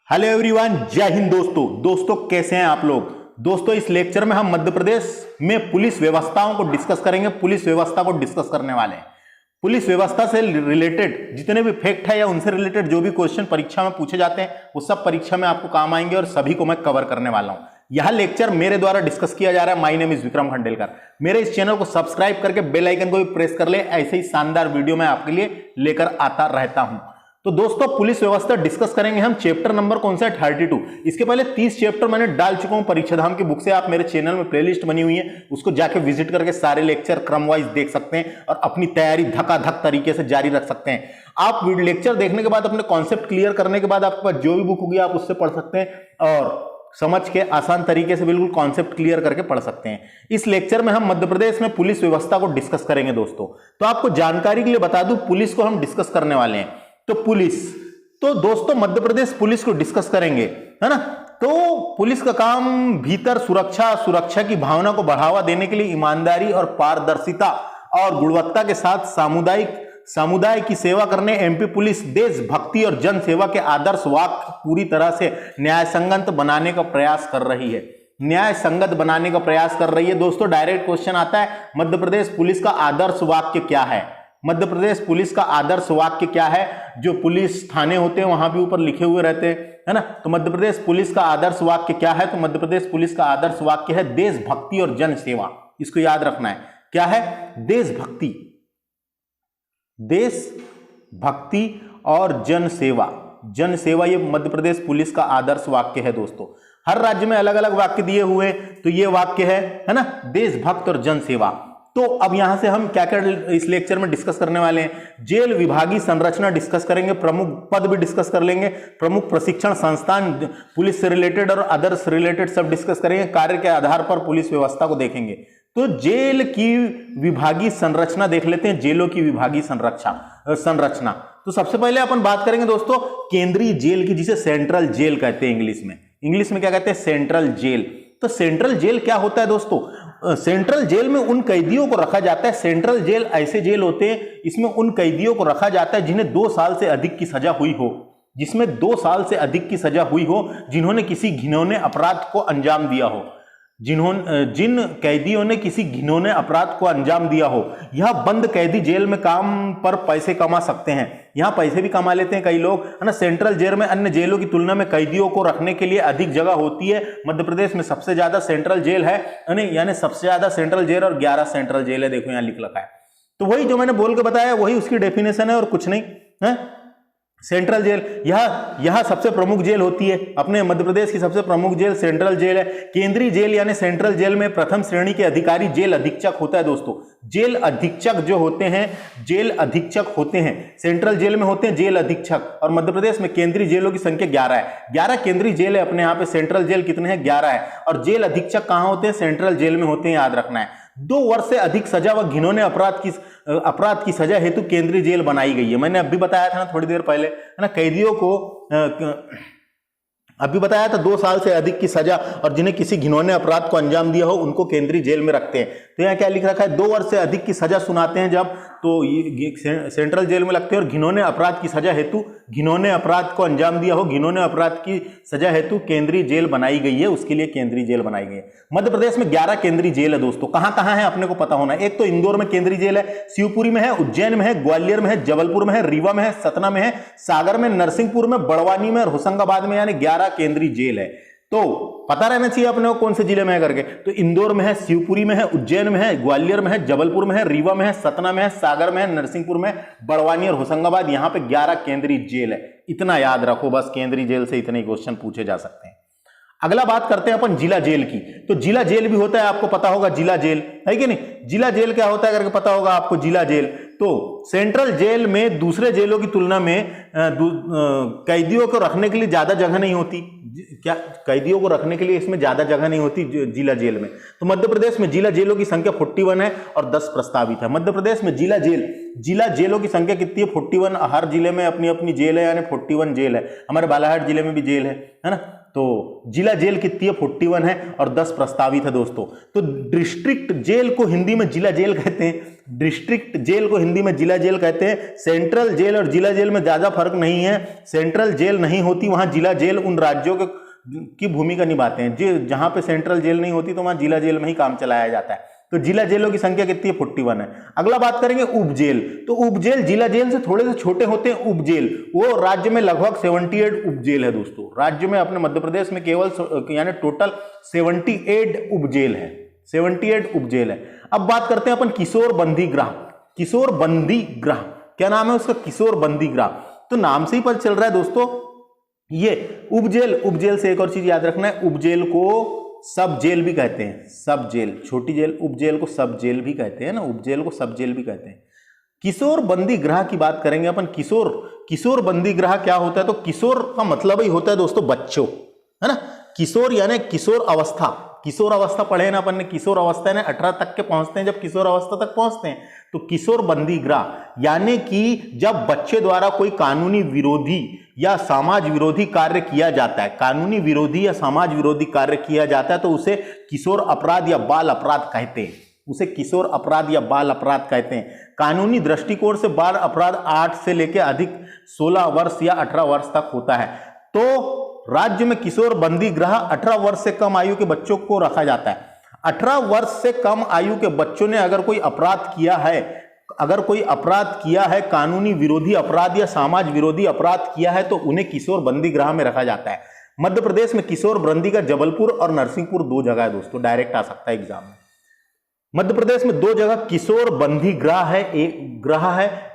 Hello everyone, जय हिंद दोस्तों कैसे हैं आप लोग। दोस्तों इस लेक्चर में हम मध्य प्रदेश में पुलिस व्यवस्थाओं को डिस्कस करेंगे। पुलिस व्यवस्था को डिस्कस करने वाले हैं। पुलिस व्यवस्था से रिलेटेड जितने भी फैक्ट है या उनसे रिलेटेड जो भी क्वेश्चन परीक्षा में पूछे जाते हैं वो सब परीक्षा में आपको काम आएंगे और सभी को मैं कवर करने वाला हूं। यह लेक्चर मेरे द्वारा डिस्कस किया जा रहा है। My name is Vikram Khandelkar. मेरे इस चैनल को सब्सक्राइब करके बेल आइकन को भी प्रेस कर ले। ऐसे ही शानदार वीडियो मैं आपके लिए लेकर आता रहता हूं। तो दोस्तों पुलिस व्यवस्था डिस्कस करेंगे हम। चैप्टर नंबर कौन सा है? 32। इसके पहले 30 चैप्टर मैंने डाल चुका हूं परीक्षा धाम की बुक से। आप मेरे चैनल में प्लेलिस्ट बनी हुई है, उसको जाके विजिट करके सारे लेक्चर क्रम वाइज देख सकते हैं और अपनी तैयारी धकाधक तरीके से जारी रख सकते हैं। आप लेक्चर देखने के बाद अपने कॉन्सेप्ट क्लियर करने के बाद आपके पास जो भी बुक होगी आप उससे पढ़ सकते हैं और समझ के आसान तरीके से बिल्कुल कॉन्सेप्ट क्लियर करके पढ़ सकते हैं। इस लेक्चर में हम मध्य प्रदेश में पुलिस व्यवस्था को डिस्कस करेंगे दोस्तों। तो आपको जानकारी के लिए बता दूं, पुलिस को हम डिस्कस करने वाले हैं। तो पुलिस, तो दोस्तों मध्य प्रदेश पुलिस को डिस्कस करेंगे, है ना। तो पुलिस का काम भीतर सुरक्षा की भावना को बढ़ावा देने के लिए ईमानदारी और पारदर्शिता और गुणवत्ता के साथ समुदाय की सेवा करने एमपी पुलिस देशभक्ति और जन सेवा के आदर्श वाक्य पूरी तरह से न्यायसंगत बनाने का प्रयास कर रही है। न्याय संगत बनाने का प्रयास कर रही है। दोस्तों डायरेक्ट क्वेश्चन आता है, मध्य प्रदेश पुलिस का आदर्श वाक्य क्या है? मध्य प्रदेश पुलिस का आदर्श वाक्य क्या है? जो पुलिस थाने होते हैं वहां भी ऊपर लिखे हुए रहते हैं, है ना। तो मध्य प्रदेश पुलिस का आदर्श वाक्य क्या है? तो मध्य प्रदेश पुलिस का आदर्श वाक्य है देशभक्ति और जन सेवा। इसको याद रखना है। क्या है? देशभक्ति और जन सेवा, ये मध्य प्रदेश पुलिस का आदर्श वाक्य है दोस्तों। हर राज्य में अलग अलग वाक्य दिए हुए, तो ये वाक्य है ना, देशभक्त और जन सेवा। तो अब यहां से हम क्या क्या इस लेक्चर में डिस्कस करने वाले हैं? जेल विभागीय संरचना डिस्कस करेंगे, प्रमुख पद भी डिस्कस कर लेंगे, प्रमुख प्रशिक्षण संस्थान पुलिस से रिलेटेड और अदर्स रिलेटेड सब डिस्कस करेंगे। कार्य के आधार पर पुलिस व्यवस्था को देखेंगे। तो जेल की विभागीय संरचना देख लेते हैं। जेलों की विभागीय संरचना। तो सबसे पहले अपन बात करेंगे दोस्तों केंद्रीय जेल की, जिसे सेंट्रल जेल कहते हैं इंग्लिश में क्या कहते हैं? Central jail. तो सेंट्रल जेल क्या होता है दोस्तों? सेंट्रल जेल में उन कैदियों को रखा जाता है। सेंट्रल जेल ऐसे जेल होते हैं, इसमें उन कैदियों को रखा जाता है जिन्हें 2 साल से अधिक की सजा हुई हो, जिन्होंने किसी घिनौने अपराध को अंजाम दिया हो, जिन कैदियों ने किसी घिनौने अपराध को अंजाम दिया हो। यह बंद कैदी जेल में काम पर पैसे कमा सकते हैं। यहां पैसे भी कमा लेते हैं कई लोग, है ना। सेंट्रल जेल में अन्य जेलों की तुलना में कैदियों को रखने के लिए अधिक जगह होती है। मध्य प्रदेश में सबसे ज्यादा सेंट्रल जेल है, यानी सबसे ज्यादा सेंट्रल जेल और 11 सेंट्रल जेल है। देखो यहां लिख रखा है। तो वही जो मैंने बोल के बताया वही उसकी डेफिनेशन है और कुछ नहीं है। सेंट्रल जेल यह सबसे प्रमुख जेल होती है। अपने मध्य प्रदेश की सबसे प्रमुख जेल सेंट्रल जेल है। केंद्रीय जेल यानी सेंट्रल जेल में प्रथम श्रेणी के अधिकारी जेल अधीक्षक होता है दोस्तों। जेल अधीक्षक जो होते हैं सेंट्रल जेल में होते हैं जेल अधीक्षक। और मध्य प्रदेश में केंद्रीय जेलों की संख्या 11 है। 11 केंद्रीय जेल है अपने यहाँ पे। सेंट्रल जेल कितने हैं? 11 है। और जेल अधीक्षक कहाँ होते हैं? सेंट्रल जेल में होते हैं, याद रखना है। 2 वर्ष से अधिक सजा व घिनौने अपराध की सजा हेतु केंद्रीय जेल बनाई गई है। मैंने अभी बताया था ना थोड़ी देर पहले, है ना, कैदियों को अभी बताया था 2 साल से अधिक की सजा और जिन्हें किसी घिनौने अपराध को अंजाम दिया हो उनको केंद्रीय जेल में रखते हैं। तो यहाँ क्या लिख रखा है? 2 वर्ष से अधिक की सजा सुनाते हैं जब, तो ये सेंट्रल जेल में लगते हैं। और घिनौने अपराध की सजा हेतु, घिनौने अपराध को अंजाम दिया हो, घिनौने अपराध की सजा हेतु केंद्रीय जेल बनाई गई है, उसके लिए केंद्रीय जेल बनाई गई है। मध्य प्रदेश में 11 केंद्रीय जेल है दोस्तों। कहां है अपने को पता होना। एक तो इंदौर में केंद्रीय जेल है, शिवपुरी में है, उज्जैन में है, ग्वालियर में है, जबलपुर में है, रीवा में है, सतना में है, सागर में, नरसिंहपुर में, बड़वानी में और होशंगाबाद में, यानी 11 केंद्रीय जेल है। तो पता रहना चाहिए अपने को कौन से जिले में है करके। तो इंदौर में है, शिवपुरी में है, उज्जैन में है, ग्वालियर में है, जबलपुर में है, रीवा में है, सतना में है, सागर में है, नरसिंहपुर में, बड़वानी और होशंगाबाद, यहां पे 11 केंद्रीय जेल है। इतना याद रखो बस, केंद्रीय जेल से इतने क्वेश्चन पूछे जा सकते हैं। अगला बात करते हैं अपन जिला जेल की। तो जिला जेल भी होता है, आपको पता होगा जिला जेल है कि नहीं। जिला जेल क्या होता है करके पता होगा आपको। जिला जेल तो सेंट्रल जेल में दूसरे जेलों की तुलना में कैदियों को रखने के लिए ज्यादा जगह नहीं होती। क्या कैदियों को रखने के लिए इसमें ज्यादा जगह नहीं होती जिला जेल में। तो मध्य प्रदेश में जिला जेलों की संख्या 41 है और 10 प्रस्तावित है। मध्य प्रदेश में जिला जेलों की संख्या कितनी है? 41। हर जिले में अपनी अपनी जेल है, यानी 41 जेल है। हमारे बालाघाट जिले में भी जेल है ना। तो जिला जेल कितनी है? 41 है और 10 प्रस्तावित है दोस्तों। तो डिस्ट्रिक्ट जेल को हिंदी में जिला जेल कहते हैं, डिस्ट्रिक्ट जेल को हिंदी में जिला जेल कहते हैं। सेंट्रल जेल और जिला जेल में ज्यादा फर्क नहीं है, सेंट्रल जेल नहीं होती वहां जिला जेल उन राज्यों की भूमिका निभाते हैं। जहां पे सेंट्रल जेल नहीं होती तो वहां जिला जेल में ही काम चलाया जाता है। तो जिला जेलों की संख्या कितनी है? 41 है। अगला बात करेंगे उपजेल। तो उपजेल जिला जेल से थोड़े से छोटे होते हैं उपजेल, वो राज्य में लगभग 78 उपजेल है दोस्तों। राज्य में अपने मध्य प्रदेश में केवल यानी टोटल 78 उपजेल है, 78 उपजेल है। अब बात करते हैं अपन किशोर बंदी गृह। किशोर बंदी गृह क्या नाम है उसका? किशोर बंदी गृह। तो नाम से ही पता चल रहा है दोस्तों ये उपजेल। उपजेल से एक और चीज याद रखना है, उपजेल को सब जेल भी कहते हैं, सब जेल, छोटी जेल उपजेल को सब जेल भी कहते हैं ना, उपजेल को सब जेल भी कहते हैं। किशोर बंदी गृह की बात करेंगे अपन। किशोर बंदी गृह क्या होता है? तो किशोर का मतलब ही होता है दोस्तों बच्चों, है ना। किशोर यानी किशोर अवस्था, किशोर अवस्था पढ़े ना अपन ने, किशोर अवस्था यानी 18 तक के पहुंचते हैं, जब किशोर अवस्था तक पहुंचते हैं तो किशोर बंदी गृह यानी कि जब बच्चे द्वारा कोई कानूनी विरोधी या समाज विरोधी कार्य किया जाता है, कानूनी विरोधी या समाज विरोधी कार्य किया जाता है तो उसे किशोर अपराध या बाल अपराध कहते हैं, उसे किशोर अपराध या बाल अपराध कहते हैं। कानूनी दृष्टिकोण से बाल अपराध 8 से लेकर अधिक 16 वर्ष या 18 वर्ष तक होता है। तो राज्य में किशोर बंदी गृह 18 वर्ष से कम आयु के बच्चों को रखा जाता है। 18 वर्ष से कम आयु के बच्चों ने अगर कोई अपराध किया है, अगर कोई अपराध किया है, कानूनी विरोधी अपराध या समाज विरोधी अपराध किया है तो उन्हें किशोर बंदी गृह में रखा जाता है। मध्य प्रदेश में किशोर बंदी का जबलपुर और नरसिंहपुर 2 जगह है दोस्तों, डायरेक्ट आ सकता है एग्जाम में। मध्य प्रदेश में 2 जगह किशोर बंदी गृह है,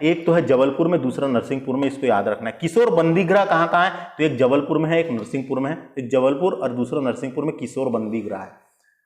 एक तो है जबलपुर में, दूसरा नरसिंहपुर में, इसको याद रखना है। किशोर बंदी गृह कहां कहां है? तो एक जबलपुर में है, एक नरसिंहपुर में है, एक जबलपुर और दूसरा नरसिंहपुर में किशोर बंदी गृह है।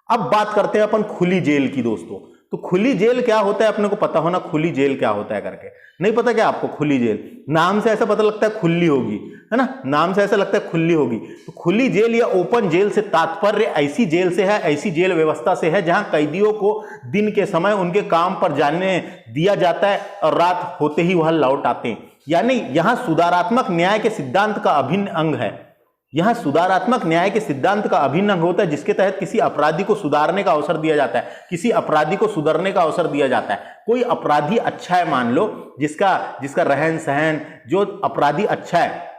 अब बात करते हैं अपन खुली जेल की दोस्तों। तो खुली जेल क्या होता है अपने को पता होना, खुली जेल क्या होता है करके। नहीं पता क्या आपको? खुली जेल नाम से ऐसा पता लगता है खुली होगी, है ना, नाम से ऐसा लगता है खुली होगी। तो खुली जेल या ओपन जेल से तात्पर्य ऐसी जेल से है, ऐसी जेल व्यवस्था से है जहां कैदियों को दिन के समय उनके काम पर जाने दिया जाता है और रात होते ही वह लौट आते हैं। यानी यहां सुधारात्मक न्याय के सिद्धांत का अभिन्न अंग है, यहां सुधारात्मक न्याय के सिद्धांत का अभिन्न अंग होता है जिसके तहत किसी अपराधी को सुधारने का अवसर दिया जाता है, किसी अपराधी को सुधरने का अवसर दिया जाता है। कोई अपराधी अच्छा है, मान लो जिसका रहन सहन, जो अपराधी अच्छा है,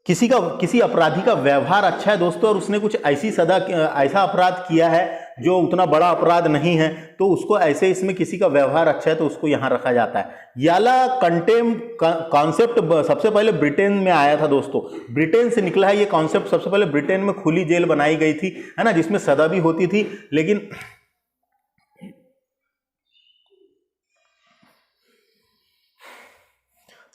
किसी अपराधी का व्यवहार अच्छा है दोस्तों और उसने कुछ ऐसा अपराध किया है जो उतना बड़ा अपराध नहीं है, तो उसको ऐसे इसमें किसी का व्यवहार अच्छा है तो उसको यहां रखा जाता है। याला कंटेम कॉन्सेप्ट सबसे पहले ब्रिटेन में आया था दोस्तों, ब्रिटेन से निकला है ये कॉन्सेप्ट। सबसे पहले ब्रिटेन में खुली जेल बनाई गई थी, है ना, जिसमें सजा भी होती थी, लेकिन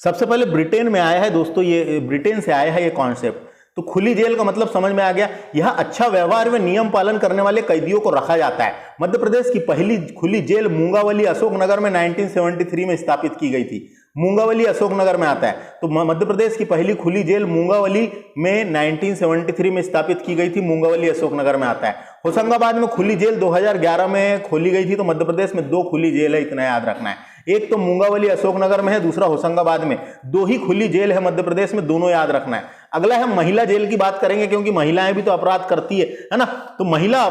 सबसे पहले ब्रिटेन में आया है दोस्तों, ये ब्रिटेन से आया है ये कॉन्सेप्ट। तो खुली जेल का मतलब समझ में आ गया, यह अच्छा व्यवहार व नियम पालन करने वाले कैदियों को रखा जाता है। मध्य प्रदेश की पहली खुली जेल मूंगावली अशोकनगर में 1973 में स्थापित की गई थी। मूंगावली अशोकनगर में आता है, तो मध्य प्रदेश की पहली खुली जेल मूंगावली में 1973 में स्थापित की गई थी, मूंगावली अशोकनगर में आता है। होशंगाबाद में खुली जेल 2011 में खोली गई थी। तो मध्य प्रदेश में 2 खुली जेल है, इतना याद रखना है, एक तो मूंगावली अशोकनगर में है, दूसरा होशंगाबाद में। 2 ही खुली जेल है मध्य प्रदेश में, दोनों याद रखना है। अगला है महिला जेल की बात करेंगे क्योंकि महिलाएं भी तो अपराध करती है ना। तो महिला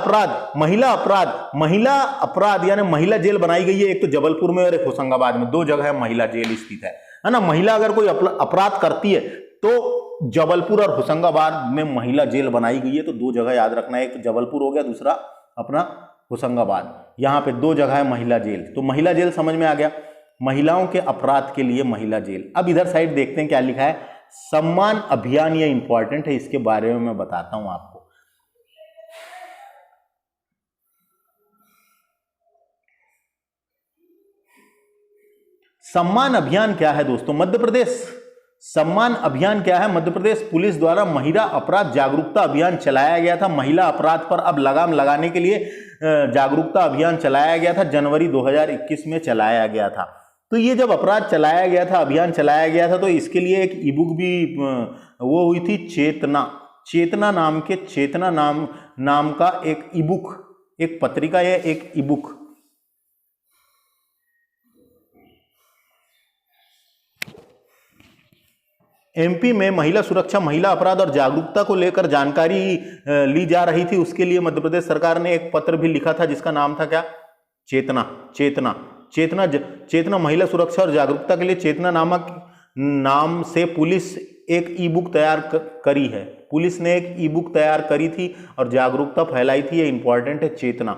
अपराध यानी महिला जेल बनाई गई है, एक तो जबलपुर में और एक होशंगाबाद में, 2 जगह महिला जेल स्थित है ना। महिला अगर कोई अपराध करती है तो जबलपुर और होशंगाबाद में महिला जेल बनाई गई है, तो 2 जगह याद रखना है, एक जबलपुर हो गया, दूसरा अपना होशंगाबाद। यहां पे 2 जगह है महिला जेल। तो महिला जेल समझ में आ गया, महिलाओं के अपराध के लिए महिला जेल। अब इधर साइड देखते हैं क्या लिखा है, सम्मान अभियान। ये इंपॉर्टेंट है, इसके बारे में मैं बताता हूं आपको। सम्मान अभियान क्या है दोस्तों? मध्य प्रदेश सम्मान अभियान क्या है? मध्य प्रदेश पुलिस द्वारा महिला अपराध जागरूकता अभियान चलाया गया था। महिला अपराध पर अब लगाम लगाने के लिए जागरूकता अभियान चलाया गया था, जनवरी 2021 में चलाया गया था। तो ये जब अपराध चलाया गया था, अभियान चलाया गया था, तो इसके लिए एक ई बुक भी वो हुई थी, चेतना नाम का एक ई बुक, एक पत्रिका या एक ई बुक, एमपी में महिला सुरक्षा, महिला अपराध और जागरूकता को लेकर जानकारी ली जा रही थी। उसके लिए मध्य प्रदेश सरकार ने एक पत्र भी लिखा था जिसका नाम था क्या? चेतना। चेतना चेतना चेतना महिला सुरक्षा और जागरूकता के लिए चेतना नामक नाम से पुलिस एक ई बुक तैयार करी है। पुलिस ने एक ई बुक तैयार करी थी और जागरूकता फैलाई थी। ये इंपॉर्टेंट है, चेतना।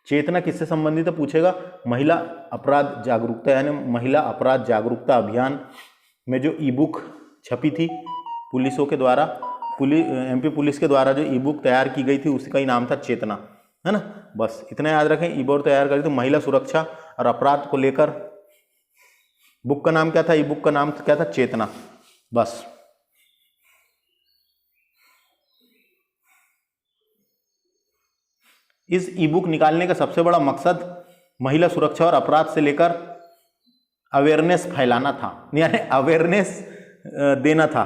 चेतना किससे संबंधित है पूछेगा? महिला अपराध जागरूकता, यानी महिला अपराध जागरूकता अभियान में जो ई बुक छपी थी पुलिसों के द्वारा, एमपी पुलिस के द्वारा जो ई बुक तैयार की गई थी उसका ही नाम था चेतना, है ना। बस इतना याद रखें। ई बुक तैयार करी थी महिला सुरक्षा और अपराध को लेकर। बुक का नाम क्या था? ई बुक का नाम क्या था? चेतना। बस इस ई बुक निकालने का सबसे बड़ा मकसद महिला सुरक्षा और अपराध से लेकर अवेयरनेस फैलाना था, यानी अवेयरनेस देना था,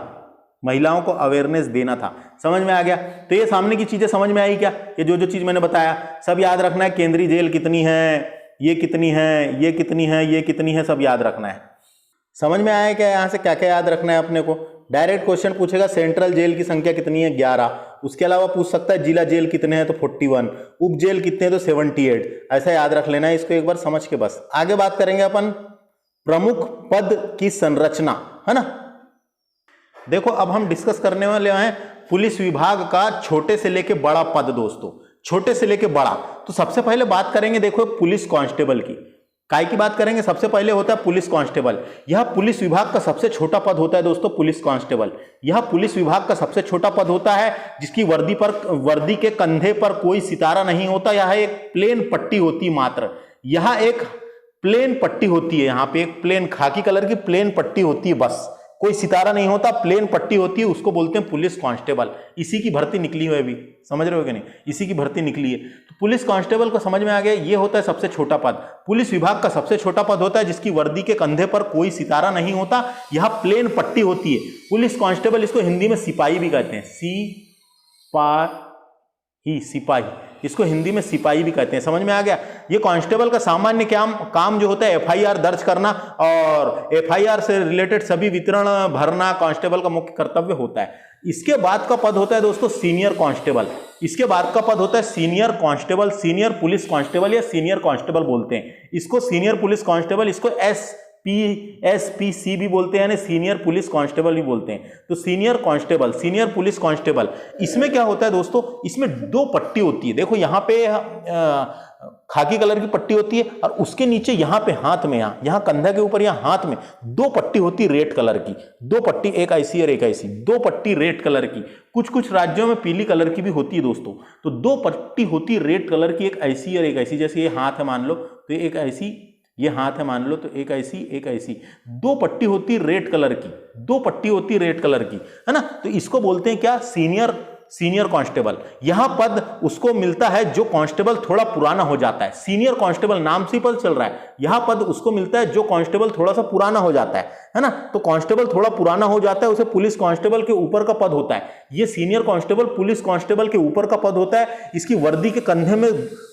महिलाओं को अवेयरनेस देना था। समझ में आ गया? तो ये सामने की चीजें समझ में आई क्या? ये जो चीज मैंने बताया सब याद रखना है। केंद्रीय जेल कितनी है, ये कितनी है, ये कितनी है, ये कितनी है, सब याद रखना है। समझ में आया क्या? यहाँ से क्या क्या याद रखना है अपने को? डायरेक्ट क्वेश्चन पूछेगा सेंट्रल जेल की संख्या कितनी है? 11। उसके अलावा पूछ सकता है जिला जेल कितने हैं? तो 41। उप जेल कितने हैं? तो 78। ऐसा याद रख लेना है इसको एक बार समझ के। बस आगे बात करेंगे अपन प्रमुख पद की संरचना, है ना। देखो अब हम डिस्कस करने वाले हैं पुलिस विभाग का छोटे से लेके बड़ा पद दोस्तों, छोटे से लेके बड़ा। तो सबसे पहले बात करेंगे देखो पुलिस कांस्टेबल की। काय की बात करेंगे? सबसे पहले होता है पुलिस कांस्टेबल। यह पुलिस विभाग का सबसे छोटा पद होता है दोस्तों, पुलिस कांस्टेबल। यह पुलिस विभाग का सबसे छोटा पद होता है जिसकी वर्दी के कंधे पर कोई सितारा नहीं होता। यह एक प्लेन पट्टी होती मात्र। यह एक प्लेन पट्टी होती है, यहाँ पे एक प्लेन खाकी कलर की प्लेन पट्टी होती है, बस कोई सितारा नहीं होता, प्लेन पट्टी होती है, उसको बोलते हैं पुलिस कांस्टेबल। इसी की भर्ती निकली हुई है अभी, समझ रहे हो कि नहीं? इसी की भर्ती निकली है। तो पुलिस कांस्टेबल को समझ में आ गया, ये होता है सबसे छोटा पद। पुलिस विभाग का सबसे छोटा पद होता है जिसकी वर्दी के कंधे पर कोई सितारा नहीं होता, यह प्लेन पट्टी होती है पुलिस कांस्टेबल। इसको हिंदी में सिपाही भी कहते हैं, सिपाही, इसको हिंदी में सिपाही भी कहते हैं। समझ में आ गया? ये कांस्टेबल का सामान्य काम जो होता है एफआईआर दर्ज करना और एफआईआर से रिलेटेड सभी वितरण भरना कांस्टेबल का मुख्य कर्तव्य होता है। इसके बाद का पद होता है दोस्तों सीनियर कांस्टेबल। इसके बाद का पद होता है senior constable, senior police constable या सीनियर कांस्टेबल बोलते हैं इसको, सीनियर पुलिस कांस्टेबल। इसको SPC भी बोलते हैं, यानी सीनियर पुलिस कांस्टेबल भी बोलते हैं। तो senior constable, senior police constable, इसमें क्या होता है दोस्तों? इसमें 2 पट्टी होती है। देखो यहाँ पे खाकी कलर की पट्टी होती है और उसके नीचे यहाँ पे हाथ में, यहाँ कंधा के ऊपर, यहाँ हाथ में 2 पट्टी होती है रेड कलर की। 2 पट्टी, एक ऐसी और एक ऐसी, 2 पट्टी रेड कलर की। कुछ राज्यों में पीली कलर की भी होती है दोस्तों। तो 2 पट्टी होती है रेड कलर की, एक ऐसी और एक ऐसी। जैसे ये हाथ है मान लो तो एक ऐसी, ये हाथ है मान लो तो एक ऐसी एक ऐसी। 2 पट्टी होती रेड कलर की, 2 पट्टी होती रेड कलर की, है ना। तो इसको बोलते हैं क्या? Senior constable. यह पद उसको मिलता है जो कांस्टेबल थोड़ा पुराना हो जाता है। सीनियर कांस्टेबल नाम से पद चल रहा है, यह पद उसको मिलता है जो कांस्टेबल थोड़ा सा पुराना हो जाता है ना। तो कांस्टेबल थोड़ा पुराना हो जाता है, उसे पुलिस कांस्टेबल के ऊपर का पद होता है। ये सीनियर कांस्टेबल पुलिस कांस्टेबल के ऊपर का पद होता है। इसकी वर्दी के कंधे में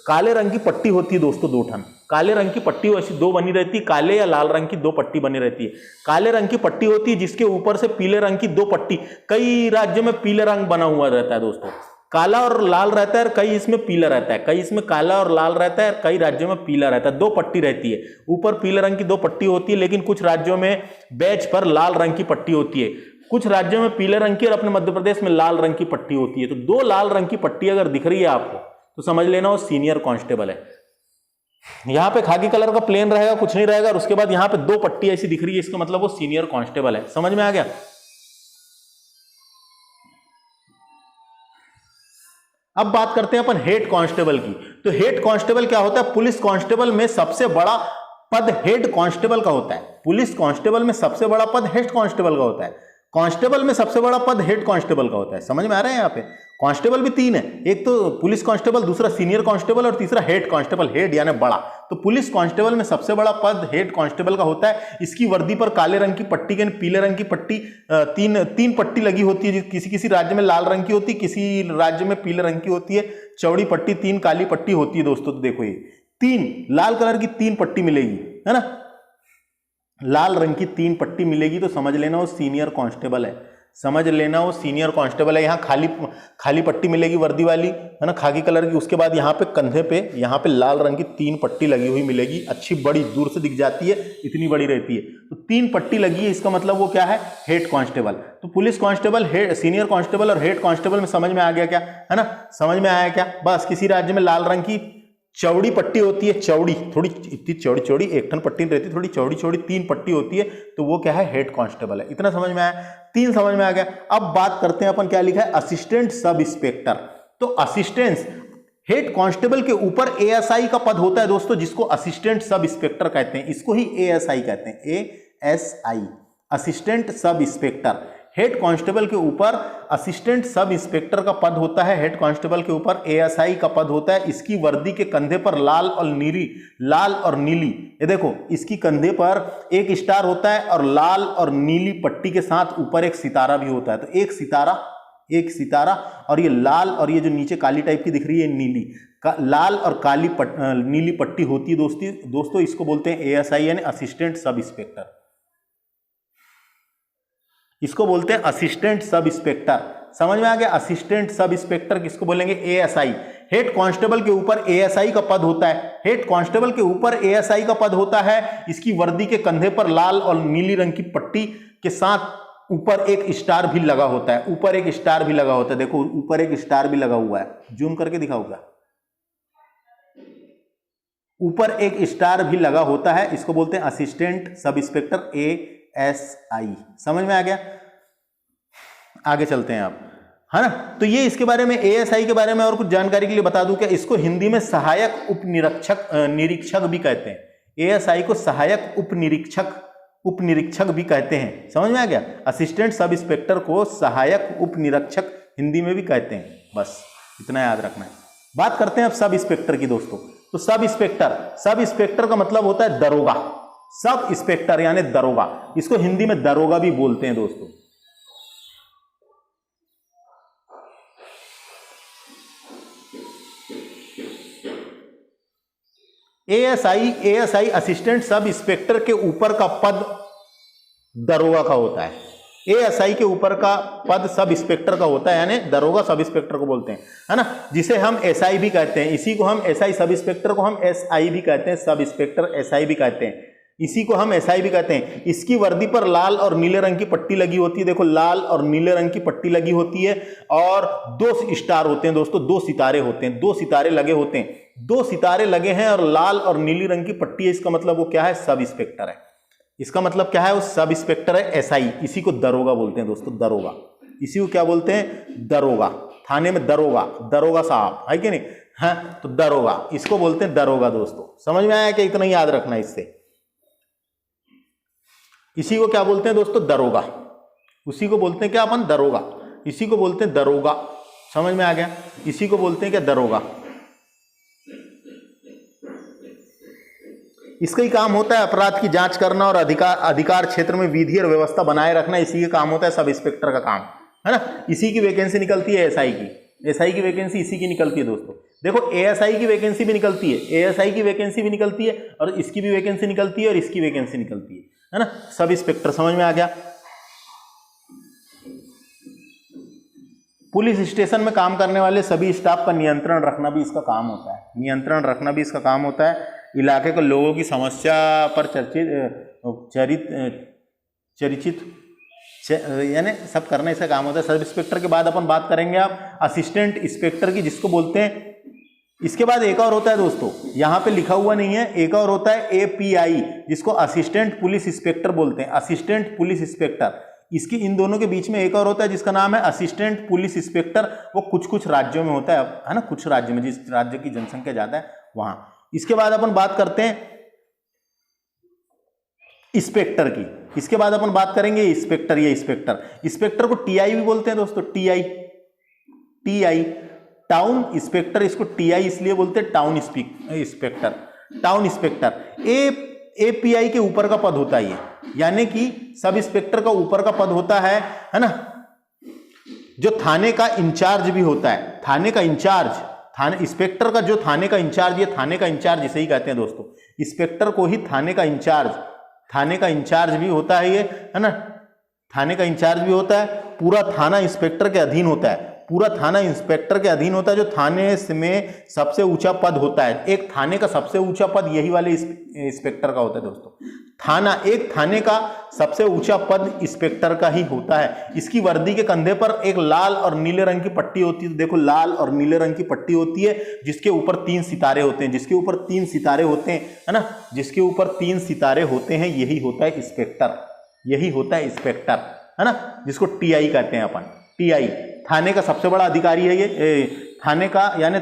काले रंग की पट्टी होती है दोस्तों, 2 ठन काले रंग की पट्टी ऐसी 2 बनी रहती है, काले या लाल रंग की 2 पट्टी बनी रहती है। काले रंग की पट्टी होती है जिसके ऊपर से पीले रंग की 2 पट्टी, कई राज्यों में पीले रंग बना हुआ रहता है दोस्तों, काला और लाल रहता है, कई इसमें पीला रहता है, कई इसमें काला और लाल रहता है, कई राज्यों में पीला रहता है। 2 पट्टी रहती है, ऊपर पीले रंग की 2 पट्टी होती है, लेकिन कुछ राज्यों में बैच पर लाल रंग की पट्टी होती है, कुछ राज्यों में पीले रंग की और अपने मध्य प्रदेश में लाल रंग की पट्टी होती है। तो 2 लाल रंग की पट्टी अगर दिख रही है आपको तो समझ लेना वो सीनियर कांस्टेबल है। यहां पे खाकी कलर का प्लेन रहेगा, कुछ नहीं रहेगा, और उसके बाद यहां पे 2 पट्टी ऐसी दिख रही है, इसका मतलब वो सीनियर कांस्टेबल है। समझ में आ गया? अब बात करते हैं अपन हेड कांस्टेबल की। तो हेड कांस्टेबल क्या होता है? पुलिस कांस्टेबल में सबसे बड़ा पद हेड कांस्टेबल का होता है। पुलिस कांस्टेबल में सबसे बड़ा पद हेड कांस्टेबल का होता है। कांस्टेबल में सबसे बड़ा पद हेड कांस्टेबल का होता है। समझ में आ रहा है? यहाँ पे कांस्टेबल भी 3 है, एक तो पुलिस कांस्टेबल, दूसरा सीनियर कांस्टेबल और तीसरा हेड कांस्टेबल, हेड यानी बड़ा। तो पुलिस कांस्टेबल में सबसे बड़ा पद हेड कांस्टेबल का होता है। इसकी वर्दी पर काले रंग की पट्टी के पीले रंग की पट्टी, तीन पट्टी लगी होती है। किसी राज्य में लाल रंग की होती है, किसी राज्य में पीले रंग की होती है। चौड़ी पट्टी, 3 काली पट्टी होती है दोस्तों। तो देखो ये 3 लाल कलर की 3 पट्टी मिलेगी, है ना। लाल रंग की 3 पट्टी मिलेगी तो समझ लेना वो सीनियर कांस्टेबल है, समझ लेना वो सीनियर कांस्टेबल है। यहाँ खाली पट्टी मिलेगी वर्दी वाली, है ना, खाकी कलर की। उसके बाद यहाँ पे कंधे पे यहाँ पे लाल रंग की 3 पट्टी लगी हुई मिलेगी, अच्छी बड़ी, दूर से दिख जाती है, इतनी बड़ी रहती है। तो 3 पट्टी लगी है, इसका मतलब वो क्या है, हेड कांस्टेबल। तो police constable, head, senior constable और हेड कांस्टेबल में समझ में आ गया क्या, है ना, समझ में आया क्या। बस किसी राज्य में लाल रंग की चौड़ी पट्टी होती है, चौड़ी, थोड़ी इतनी चौड़ी चौड़ी, एक ठन पट्टी रहती है, थोड़ी चौड़ी चौड़ी 3 पट्टी होती है, तो वो क्या है, हेड कांस्टेबल है। इतना समझ में आया, 3 समझ में आ गया। अब बात करते हैं अपन, क्या लिखा है, असिस्टेंट सब इंस्पेक्टर। तो असिस्टेंट हेड कांस्टेबल के ऊपर एएसआई का पद होता है दोस्तों, जिसको असिस्टेंट सब इंस्पेक्टर कहते हैं, इसको ही एएसआई कहते हैं, ASI, assistant sub inspector. Head constable के ऊपर असिस्टेंट सब इंस्पेक्टर का पद होता है, हेड कांस्टेबल के ऊपर एएसआई का पद होता है। इसकी वर्दी के कंधे पर लाल और नीली, ये देखो, इसकी कंधे पर एक स्टार होता है और लाल और नीली पट्टी के साथ ऊपर एक सितारा भी होता है। तो एक सितारा और ये लाल, और ये जो नीचे काली टाइप की दिख रही है नीली, लाल और नीली पट्टी होती है दोस्तों, इसको बोलते हैं एएसआई, यानी असिस्टेंट सब इंस्पेक्टर। इसको बोलते हैं असिस्टेंट सब इंस्पेक्टर। समझ में आ गया, असिस्टेंट सब इंस्पेक्टर किसको बोलेंगे, एएसआई। हेड कांस्टेबल के ऊपर एएसआई का पद होता है, हेड कांस्टेबल के ऊपर एएसआई का पद होता है। इसकी वर्दी के कंधे पर लाल और नीली रंग की पट्टी के साथ ऊपर एक स्टार भी लगा होता है, ऊपर एक स्टार भी लगा होता है, देखो ऊपर एक स्टार भी लगा हुआ है, जूम करके दिखाऊंगा, ऊपर एक स्टार भी लगा होता है, इसको बोलते हैं असिस्टेंट सब इंस्पेक्टर, एएसआई। समझ में आ गया, आगे चलते हैं आप, है ना। तो ये इसके बारे में, एएसआई के बारे में और कुछ जानकारी के लिए बता दूं क्या, इसको हिंदी में सहायक उप निरीक्षक भी कहते हैं। एएसआई को सहायक उप निरीक्षक भी कहते हैं। समझ में आ गया, असिस्टेंट सब इंस्पेक्टर को सहायक उप निरीक्षक हिंदी में भी कहते हैं, बस इतना याद रखना है। बात करते हैं अब सब इंस्पेक्टर की दोस्तों। तो सब इंस्पेक्टर का मतलब होता है दरोगा, सब इंस्पेक्टर यानी दरोगा, इसको हिंदी में दरोगा भी बोलते हैं दोस्तों। एएसआई असिस्टेंट सब इंस्पेक्टर के ऊपर का पद दरोगा का होता है। एएसआई के ऊपर का पद सब इंस्पेक्टर का होता है, यानी दरोगा सब इंस्पेक्टर को बोलते हैं, है ना, जिसे हम एसआई भी कहते हैं। इसी को हम एसआई, सब इंस्पेक्टर को हम एसआई भी कहते हैं, सब इंस्पेक्टर एसआई भी कहते हैं, इसी को हम एसआई भी कहते हैं। इसकी वर्दी पर लाल और नीले रंग की पट्टी लगी होती है, देखो लाल और नीले रंग की पट्टी लगी होती है, और 2 स्टार होते हैं दोस्तों, 2 सितारे होते हैं, 2 सितारे लगे होते हैं, 2 सितारे लगे हैं और लाल और नीली रंग की पट्टी है। इसका मतलब वो क्या है, सब इंस्पेक्टर है। इसका मतलब क्या है, वो सब इंस्पेक्टर है, एसआई। इसी को दरोगा बोलते हैं दोस्तों, दरोगा, इसी को क्या बोलते हैं, दरोगा। थाने में दरोगा साहब है कि नहीं, हाँ, तो दरोगा, इसको बोलते हैं दरोगा दोस्तों। समझ में आया कि इतना याद रखना इससे। इसी को क्या बोलते हैं दोस्तों, दरोगा, उसी को बोलते हैं क्या अपन, दरोगा, इसी को बोलते हैं दरोगा। समझ में आ गया, इसी को बोलते हैं क्या, दरोगा। इसका ही काम होता है अपराध की जांच करना और अधिकार क्षेत्र में विधि और व्यवस्था बनाए रखना, इसी का काम होता है सब इंस्पेक्टर का काम, है ना। इसी की वैकेंसी निकलती है एसआई की वैकेंसी इसी की निकलती है दोस्तों। देखो एएसआई की वैकेंसी भी निकलती है, एएसआई की वैकेंसी भी निकलती है, और इसकी भी वैकेंसी निकलती है, और इसकी वैकेंसी निकलती है ना, सब इंस्पेक्टर। समझ में आ गया। पुलिस स्टेशन में काम करने वाले सभी स्टाफ का नियंत्रण रखना भी इसका काम होता है, नियंत्रण रखना भी इसका काम होता है। इलाके के लोगों की समस्या पर चर्चित यानी सब करना इसका काम होता है। सब इंस्पेक्टर के बाद अपन बात करेंगे आप असिस्टेंट इंस्पेक्टर की, जिसको बोलते हैं, इसके बाद एक और होता है दोस्तों, यहाँ पे लिखा हुआ नहीं है, एक और होता है एपीआई, जिसको असिस्टेंट पुलिस इंस्पेक्टर बोलते हैं, असिस्टेंट पुलिस इंस्पेक्टर। इसकी इन दोनों के बीच में एक और होता है जिसका नाम है असिस्टेंट पुलिस इंस्पेक्टर। वो कुछ राज्यों में होता है ना, कुछ राज्य में, जिस राज्य की जनसंख्या ज्यादा है वहां। इसके बाद अपन बात करते हैं इंस्पेक्टर की, इसके बाद अपन बात करेंगे इंस्पेक्टर। ये इंस्पेक्टर को टीआई भी बोलते हैं दोस्तों, टीआई टाउन इंस्पेक्टर, इसको टीआई इसलिए बोलते हैं, टाउन इंस्पेक्टर। एपीआई के ऊपर का पद होता है ये, यानी कि सब इंस्पेक्टर का ऊपर का पद होता है ना, जो थाने का इंचार्ज भी होता है, थाने का इंचार्ज, थाने इंस्पेक्टर का जो थाने का इंचार्ज, ये थाने का इंचार्ज इसे ही कहते हैं दोस्तों, इंस्पेक्टर को ही थाने का इंचार्ज, थाने का इंचार्ज भी होता है ये, है ना, थाने का इंचार्ज भी होता है, पूरा थाना इंस्पेक्टर के अधीन होता है, पूरा थाना इंस्पेक्टर के अधीन होता है, जो थाने में सबसे ऊंचा पद होता है। एक थाने का सबसे ऊंचा पद यही वाले इंस्पेक्टर का होता है दोस्तों। एक थाने का सबसे ऊंचा पद इंस्पेक्टर का ही होता है। इसकी वर्दी के कंधे पर एक लाल और नीले रंग की पट्टी होती है, देखो लाल और नीले रंग की पट्टी होती है, जिसके ऊपर 3 सितारे होते हैं, जिसके ऊपर 3 सितारे होते हैं, है ना, जिसके ऊपर 3 सितारे होते हैं, यही होता है इंस्पेक्टर, यही होता है इंस्पेक्टर, है ना, जिसको टीआई कहते हैं अपन। टीआई थाने का सबसे बड़ा अधिकारी है ये, थाने का यानी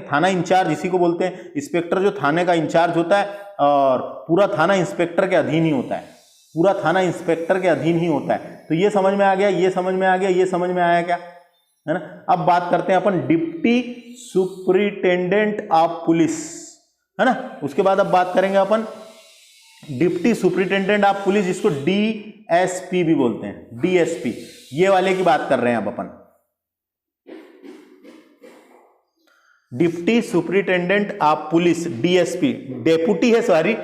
थाना इंचार्ज इसी को बोलते हैं। इंस्पेक्टर जो थाने का इंचार्ज होता है और पूरा थाना इंस्पेक्टर के अधीन ही होता है, पूरा थाना इंस्पेक्टर के अधीन ही होता है। तो ये समझ में आ गया, ये समझ में आ गया, ये समझ में आया क्या, है ना। अब बात करते हैं अपन डिप्टी सुपरिटेंडेंट ऑफ पुलिस, है ना। उसके बाद अब बात करेंगे अपन डिप्टी सुपरिटेंडेंट ऑफ पुलिस, जिसको डीएसपी भी बोलते हैं, डीएसपी, ये वाले की बात कर रहे हैं अब अपन। Deputy superintendent of police, DSP, deputy है, सॉरी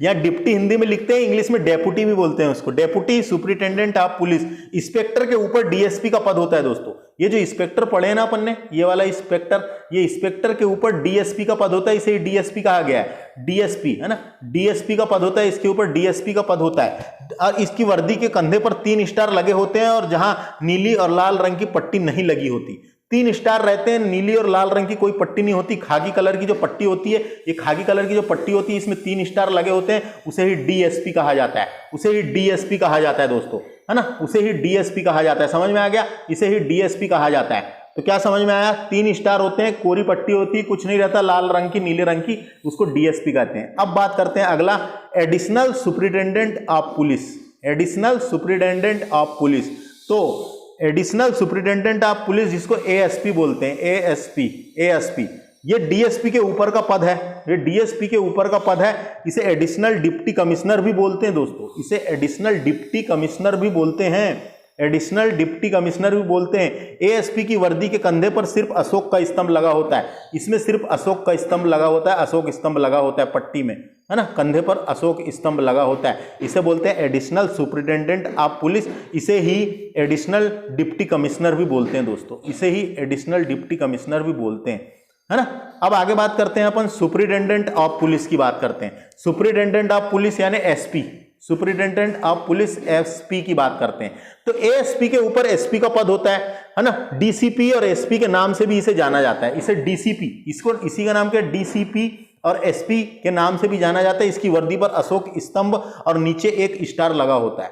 यहाँ डिप्टी हिंदी में लिखते हैं, इंग्लिश में डेपुटी भी बोलते हैं उसको, deputy superintendent of police. Inspector के ऊपर डीएसपी का पद होता है दोस्तों। ये जो इंस्पेक्टर पढ़े ना अपन ने, ये वाला इंस्पेक्टर, ये इंस्पेक्टर के ऊपर डीएसपी का पद होता है, इसे डीएसपी कहा गया है, डीएसपी, है ना, डीएसपी का पद होता है, इसके ऊपर डीएसपी का पद होता है। और इसकी वर्दी के कंधे पर 3 स्टार लगे होते हैं, और जहां नीली और लाल रंग की पट्टी नहीं लगी होती, 3 स्टार रहते हैं, नीली और लाल रंग की कोई पट्टी नहीं होती। खाकी कलर की जो पट्टी होती है, ये खाकी कलर की जो पट्टी होती है, इसमें 3 स्टार लगे होते हैं, उसे ही डीएसपी कहा जाता है, उसे ही डीएसपी कहा जाता है दोस्तों, है ना, उसे ही डीएसपी कहा जाता है। समझ में आ गया, इसे ही डीएसपी कहा जाता है। तो क्या समझ में आया, 3 स्टार होते हैं, कोरी पट्टी होती है, कुछ नहीं रहता, लाल रंग की, नीले रंग की, उसको डीएसपी कहते हैं। अब बात करते हैं अगला, additional superintendent of police, additional superintendent of police. तो एडिशनल सुपरिटेंडेंट ऑफ पुलिस, जिसको एएसपी बोलते हैं, एएसपी, एएसपी, ये डीएसपी के ऊपर का पद है, ये डीएसपी के ऊपर का पद है। इसे एडिशनल डिप्टी कमिश्नर भी बोलते हैं दोस्तों, इसे एडिशनल डिप्टी कमिश्नर भी बोलते हैं, एडिशनल डिप्टी कमिश्नर भी बोलते हैं। एएसपी की वर्दी के कंधे पर सिर्फ अशोक का स्तंभ लगा होता है, इसमें सिर्फ अशोक का स्तंभ लगा होता है, अशोक स्तंभ लगा होता है पट्टी में, है ना, कंधे पर अशोक स्तंभ लगा होता है। इसे बोलते हैं एडिशनल सुपरिटेंडेंट ऑफ पुलिस, इसे ही एडिशनल डिप्टी कमिश्नर भी बोलते हैं दोस्तों, इसे ही एडिशनल डिप्टी कमिश्नर भी बोलते हैं, है ना। अब आगे बात करते हैं अपन सुपरिटेंडेंट ऑफ पुलिस की बात करते हैं। सुपरिटेंडेंट ऑफ पुलिस यानी SP, superintendent of police SP की बात करते हैं। तो एएसपी के ऊपर एसपी का पद होता है ना। डीसीपी और एसपी के नाम से भी इसे जाना जाता है, इसे डीसीपी, इसको इसी का नाम क्या, डीसीपी और एसपी के नाम से भी जाना जाता है। इसकी वर्दी पर अशोक स्तंभ और नीचे एक स्टार लगा होता है,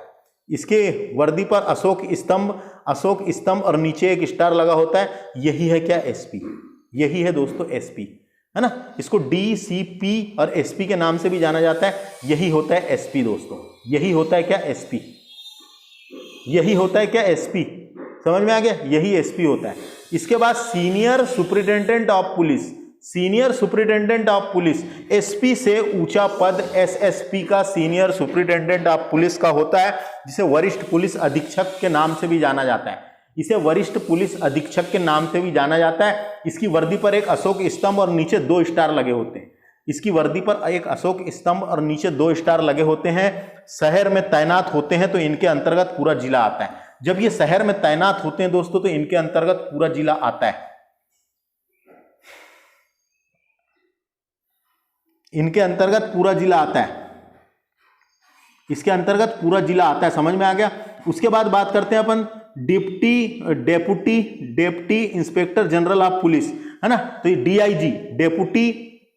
इसके वर्दी पर अशोक स्तंभ और नीचे एक स्टार लगा होता है। यही है क्या, एसपी, यही है दोस्तों एसपी, है ना। इसको डीसीपी और एसपी के नाम से भी जाना जाता है, यही होता है एसपी दोस्तों, यही होता है क्या, एसपी, यही होता है क्या, एसपी। समझ में आ गया, यही एसपी होता है। इसके बाद senior superintendent of police, senior superintendent of police, SP से ऊंचा पद एसएसपी का सीनियर सुपरिटेंडेंट ऑफ पुलिस का होता है, जिसे वरिष्ठ पुलिस अधीक्षक के नाम से भी जाना जाता है, इसे वरिष्ठ पुलिस अधीक्षक के नाम से भी जाना जाता है। इसकी वर्दी पर एक अशोक स्तंभ और नीचे 2 स्टार लगे होते हैं, इसकी वर्दी पर एक अशोक स्तंभ और नीचे 2 स्टार लगे होते हैं। शहर में तैनात होते हैं तो इनके अंतर्गत पूरा जिला आता है। जब ये शहर में तैनात होते हैं दोस्तों तो इनके अंतर्गत पूरा जिला आता है, इनके अंतर्गत पूरा जिला आता है, इसके अंतर्गत पूरा जिला आता है। समझ में आ गया। उसके बाद बात करते हैं अपन deputy inspector general of police, है ना। तो ये DIG, deputy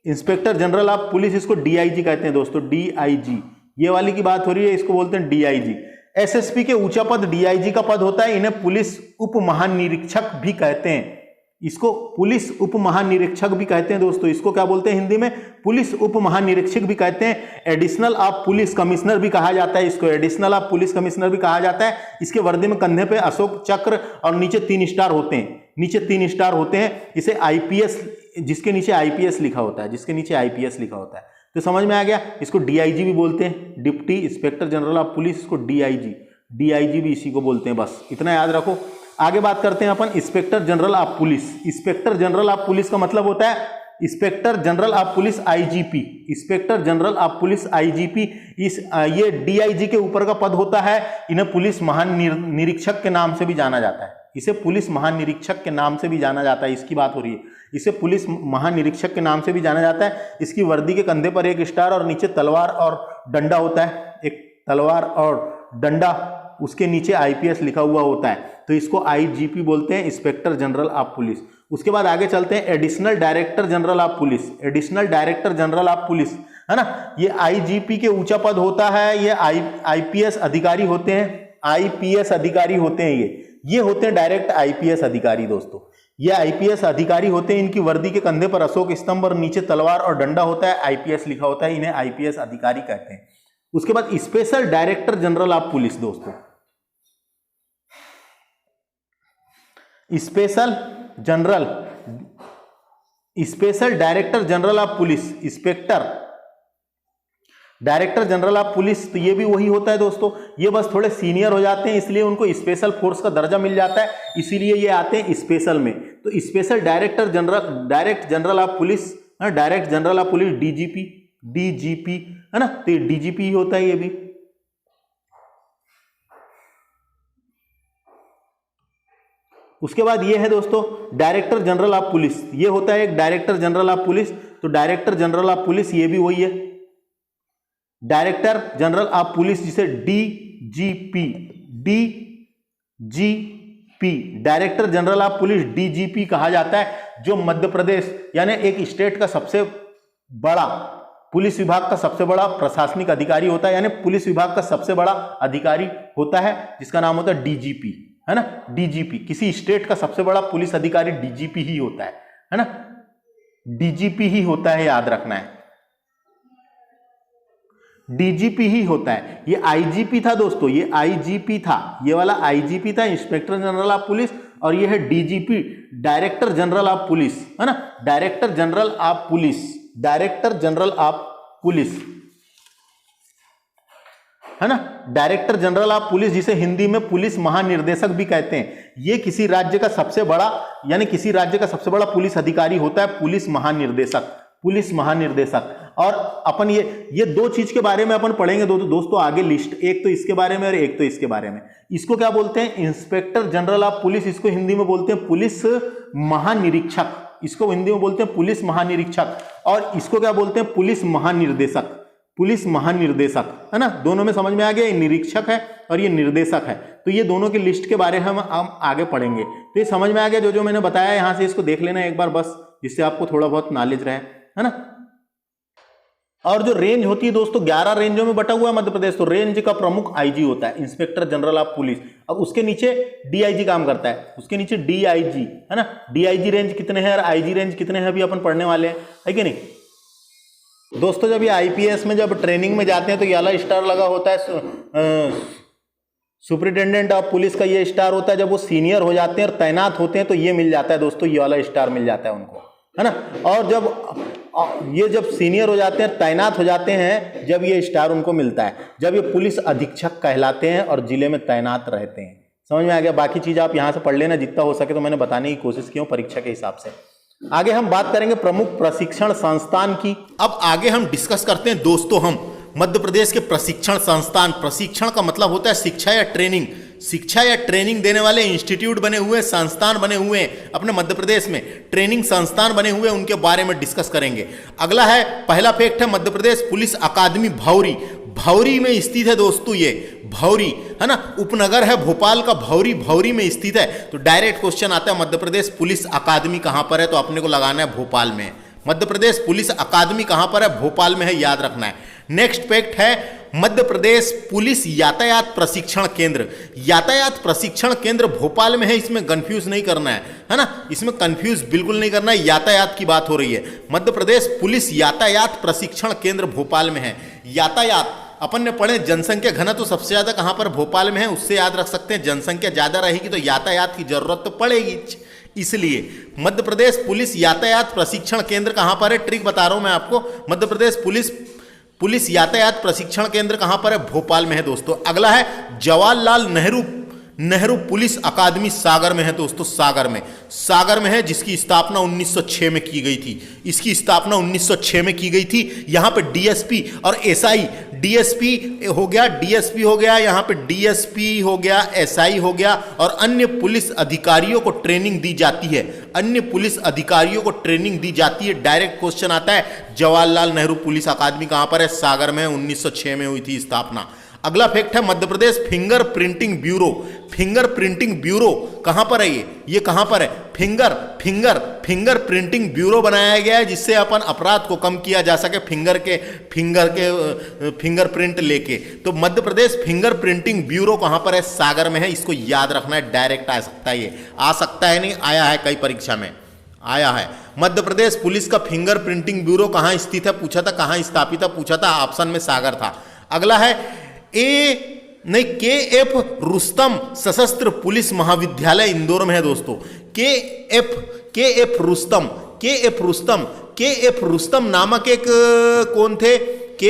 inspector general of police, इसको डीआईजी कहते हैं दोस्तों, डीआईजी, ये वाली की बात हो रही है, इसको बोलते हैं डीआईजी। एसएसपी के ऊंचा पद डीआईजी का पद होता है, इन्हें पुलिस उप महानिरीक्षक भी कहते हैं, इसको पुलिस उप महानिरीक्षक भी कहते हैं दोस्तों। इसको क्या बोलते हैं हिंदी में, पुलिस उप महानिरीक्षक भी कहते हैं। एडिशनल ऑफ पुलिस कमिश्नर भी कहा जाता है, इसको एडिशनल ऑफ पुलिस कमिश्नर भी कहा जाता है। इसके वर्दी में कंधे पे अशोक चक्र और नीचे 3 स्टार होते हैं, नीचे 3 स्टार होते हैं। इसे आईपीएस, जिसके नीचे आईपीएस लिखा होता है, जिसके नीचे आईपीएस लिखा होता है। तो समझ में आ गया। इसको डीआईजी भी बोलते हैं, deputy inspector general of police, इसको डीआईजी, डीआईजी भी इसी को बोलते हैं, बस इतना याद रखो। आगे बात करते हैं अपन inspector general of police. Inspector general of police का मतलब होता है inspector general of police IGP, inspector general of police IGP. इस ये डीआईजी के ऊपर का पद होता है। इन्हें पुलिस महानिरीक्षक के नाम से भी जाना जाता है, इसे पुलिस महानिरीक्षक के नाम से भी जाना जाता है। इसकी बात हो रही है, इसे पुलिस महानिरीक्षक के नाम से भी जाना जाता है। इसकी वर्दी के कंधे पर एक स्टार और नीचे तलवार और डंडा होता है, एक तलवार और डंडा, उसके नीचे आईपीएस लिखा हुआ होता है, तो इसको आईजीपी बोलते हैं, इंस्पेक्टर जनरल ऑफ पुलिस। उसके बाद आगे चलते हैं, additional director general of police, additional director general of police, है ना। ये आईजीपी के ऊंचा पद होता है, ये आईपीएस अधिकारी होते हैं, आईपीएस अधिकारी होते हैं, ये होते हैं डायरेक्ट आईपीएस अधिकारी दोस्तों। ये आईपीएस अधिकारी होते हैं, इनकी वर्दी के कंधे पर अशोक स्तंभ और नीचे तलवार और डंडा होता है, आईपीएस लिखा होता है, इन्हें आईपीएस अधिकारी कहते हैं। उसके बाद special director general of police दोस्तों, special director general of police, inspector director general of police, तो ये भी वही होता है दोस्तों। ये बस थोड़े सीनियर हो जाते हैं, इसलिए उनको स्पेशल फोर्स का दर्जा मिल जाता है, इसीलिए ये आते हैं स्पेशल में। तो special director general, direct general of police, direct general of police DGP, है ना, तो डीजीपी ही होता है ये भी। उसके बाद ये है दोस्तों डायरेक्टर जनरल ऑफ पुलिस, ये होता है एक डायरेक्टर जनरल ऑफ पुलिस। तो डायरेक्टर जनरल ऑफ पुलिस ये भी वही है, डायरेक्टर जनरल ऑफ पुलिस, जिसे DGP, director general of police DGP कहा जाता है, जो मध्य प्रदेश यानी एक स्टेट का सबसे बड़ा पुलिस विभाग का सबसे बड़ा प्रशासनिक अधिकारी होता है, यानी पुलिस विभाग का सबसे बड़ा अधिकारी होता है, जिसका नाम होता है डीजीपी, है ना। डीजीपी, किसी स्टेट का सबसे बड़ा पुलिस अधिकारी डीजीपी ही होता है ना, डीजीपी ही होता है, याद रखना है, डीजीपी ही होता है। ये आईजीपी था दोस्तों, ये आईजीपी था, ये वाला आईजीपी था, इंस्पेक्टर जनरल ऑफ पुलिस, और ये है DGP, director general of police, है ना, director general of police, director general of police, है ना, डायरेक्टर जनरल ऑफ पुलिस, जिसे हिंदी में पुलिस महानिर्देशक भी कहते हैं। ये किसी राज्य का सबसे बड़ा, यानी किसी राज्य का सबसे बड़ा पुलिस अधिकारी होता है, पुलिस महानिर्देशक, पुलिस महानिर्देशक। और अपन ये दो चीज के बारे में अपन पढ़ेंगे दोस्तों आगे लिस्ट, एक तो इसके बारे में और एक तो इसके बारे में। इसको क्या बोलते हैं, इंस्पेक्टर जनरल ऑफ पुलिस, इसको हिंदी में बोलते हैं पुलिस महानिरीक्षक, इसको हिंदी में बोलते हैं पुलिस महानिरीक्षक, और इसको क्या बोलते हैं, पुलिस महानिर्देशक, पुलिस महानिर्देशक, है ना। दोनों में समझ में आ गया, ये निरीक्षक है और ये निर्देशक है, तो ये दोनों की लिस्ट के बारे में हम आगे पढ़ेंगे। तो ये समझ में आ गया, जो मैंने बताया यहां से इसको देख लेना एक बार बस, जिससे आपको थोड़ा बहुत नॉलेज रहे, है ना। और जो रेंज होती है दोस्तों, 11 रेंजों में बटा हुआ है मध्य प्रदेश, तो रेंज का प्रमुख आईजी होता है, इंस्पेक्टर जनरल ऑफ पुलिस। अब उसके नीचे डीआईजी काम करता है, उसके नीचे डीआईजी, है ना। डीआईजी रेंज कितने हैं और आईजी रेंज कितने हैं अभी अपन पढ़ने वाले हैं, है कि नहीं दोस्तों। जब ये आईपीएस में जब ट्रेनिंग में जाते हैं तो ये वाला स्टार लगा होता है, सुपरिटेंडेंट ऑफ पुलिस का ये स्टार होता है। जब वो सीनियर हो जाते हैं और तैनात होते हैं तो ये मिल जाता है दोस्तों, ये वाला स्टार मिल जाता है उनको, है ना। और जब सीनियर हो जाते हैं, तैनात हो जाते हैं, जब ये स्टार उनको मिलता है जब ये पुलिस अधीक्षक कहलाते हैं और जिले में तैनात रहते हैं। समझ में आ गया। बाकी चीज आप यहां से पढ़ लेना, जितना हो सके तो मैंने बताने की कोशिश की हूं परीक्षा के हिसाब से। आगे हम बात करेंगे प्रमुख प्रशिक्षण संस्थान की। अब आगे हम डिस्कस करते हैं दोस्तों हम मध्य प्रदेश के प्रशिक्षण संस्थान। प्रशिक्षण का मतलब होता है शिक्षा या ट्रेनिंग, शिक्षा या ट्रेनिंग देने वाले इंस्टीट्यूट बने हुए, संस्थान बने हुए हैं अपने मध्य प्रदेश में, ट्रेनिंग संस्थान बने हुए, उनके बारे में डिस्कस करेंगे। अगला है, पहला फैक्ट है मध्य प्रदेश पुलिस अकादमी भौरी, भौरी में स्थित है दोस्तों, ये भौरी, है ना, उपनगर है भोपाल का भौरी, भौरी में स्थित है। तो डायरेक्ट क्वेश्चन आता है मध्य प्रदेश पुलिस अकादमी कहां पर है, तो अपने को लगाना है भोपाल में। मध्य प्रदेश पुलिस अकादमी कहां पर है, भोपाल में है, याद रखना है। नेक्स्ट फैक्ट है मध्य प्रदेश पुलिस यातायात प्रशिक्षण केंद्र, यातायात प्रशिक्षण केंद्र भोपाल में है, इसमें कंफ्यूज नहीं करना है ना, इसमें कंफ्यूज बिल्कुल नहीं करना है, यातायात की बात हो रही है। मध्य प्रदेश पुलिस यातायात प्रशिक्षण केंद्र भोपाल में है। यातायात अपन ने पढ़े, जनसंख्या घनत्व सबसे ज्यादा कहां पर, भोपाल में है, उससे याद रख सकते हैं। जनसंख्या ज्यादा रहेगी तो यातायात की जरूरत तो पड़ेगी, इसलिए मध्य प्रदेश पुलिस यातायात प्रशिक्षण केंद्र कहां पर है, ट्रिक बता रहा हूं मैं आपको। मध्य प्रदेश पुलिस यातायात प्रशिक्षण केंद्र कहां पर है, भोपाल में है दोस्तों। अगला है जवाहरलाल नेहरू पुलिस अकादमी सागर में है दोस्तों, सागर में है, जिसकी स्थापना 1906 में की गई थी। इसकी स्थापना 1906 में की गई थी। यहाँ पे डीएसपी और एसआई, डीएसपी हो गया, यहाँ पे डीएसपी हो गया, एसआई हो गया, और अन्य पुलिस अधिकारियों को ट्रेनिंग दी जाती है। डायरेक्ट क्वेश्चन आता है, जवाहरलाल नेहरू पुलिस अकादमी कहां पर है? सागर में, 1906 में हुई थी स्थापना। अगला फैक्ट है Madhya Pradesh finger printing bureau कहां पर है? ये कहां पर है? फिंगर प्रिंटिंग ब्यूरो बनाया गया है, जिससे अपन अपराध को कम किया जा सके फिंगर प्रिंट लेके। तो Madhya Pradesh finger printing bureau कहां पर है? सागर में है। इसको याद रखना है, डायरेक्ट आ सकता है, ये आ सकता है, नहीं आया है, कई परीक्षा में आया है। मध्य प्रदेश पुलिस का फिंगर प्रिंटिंग ब्यूरो कहां स्थित है पूछा था, कहां स्थापित है पूछा था, ऑप्शन में सागर था। अगला है के.एफ. रुस्तम सशस्त्र पुलिस महाविद्यालय इंदौर में है दोस्तों। के एफ रुस्तम नामक एक कौन थे? के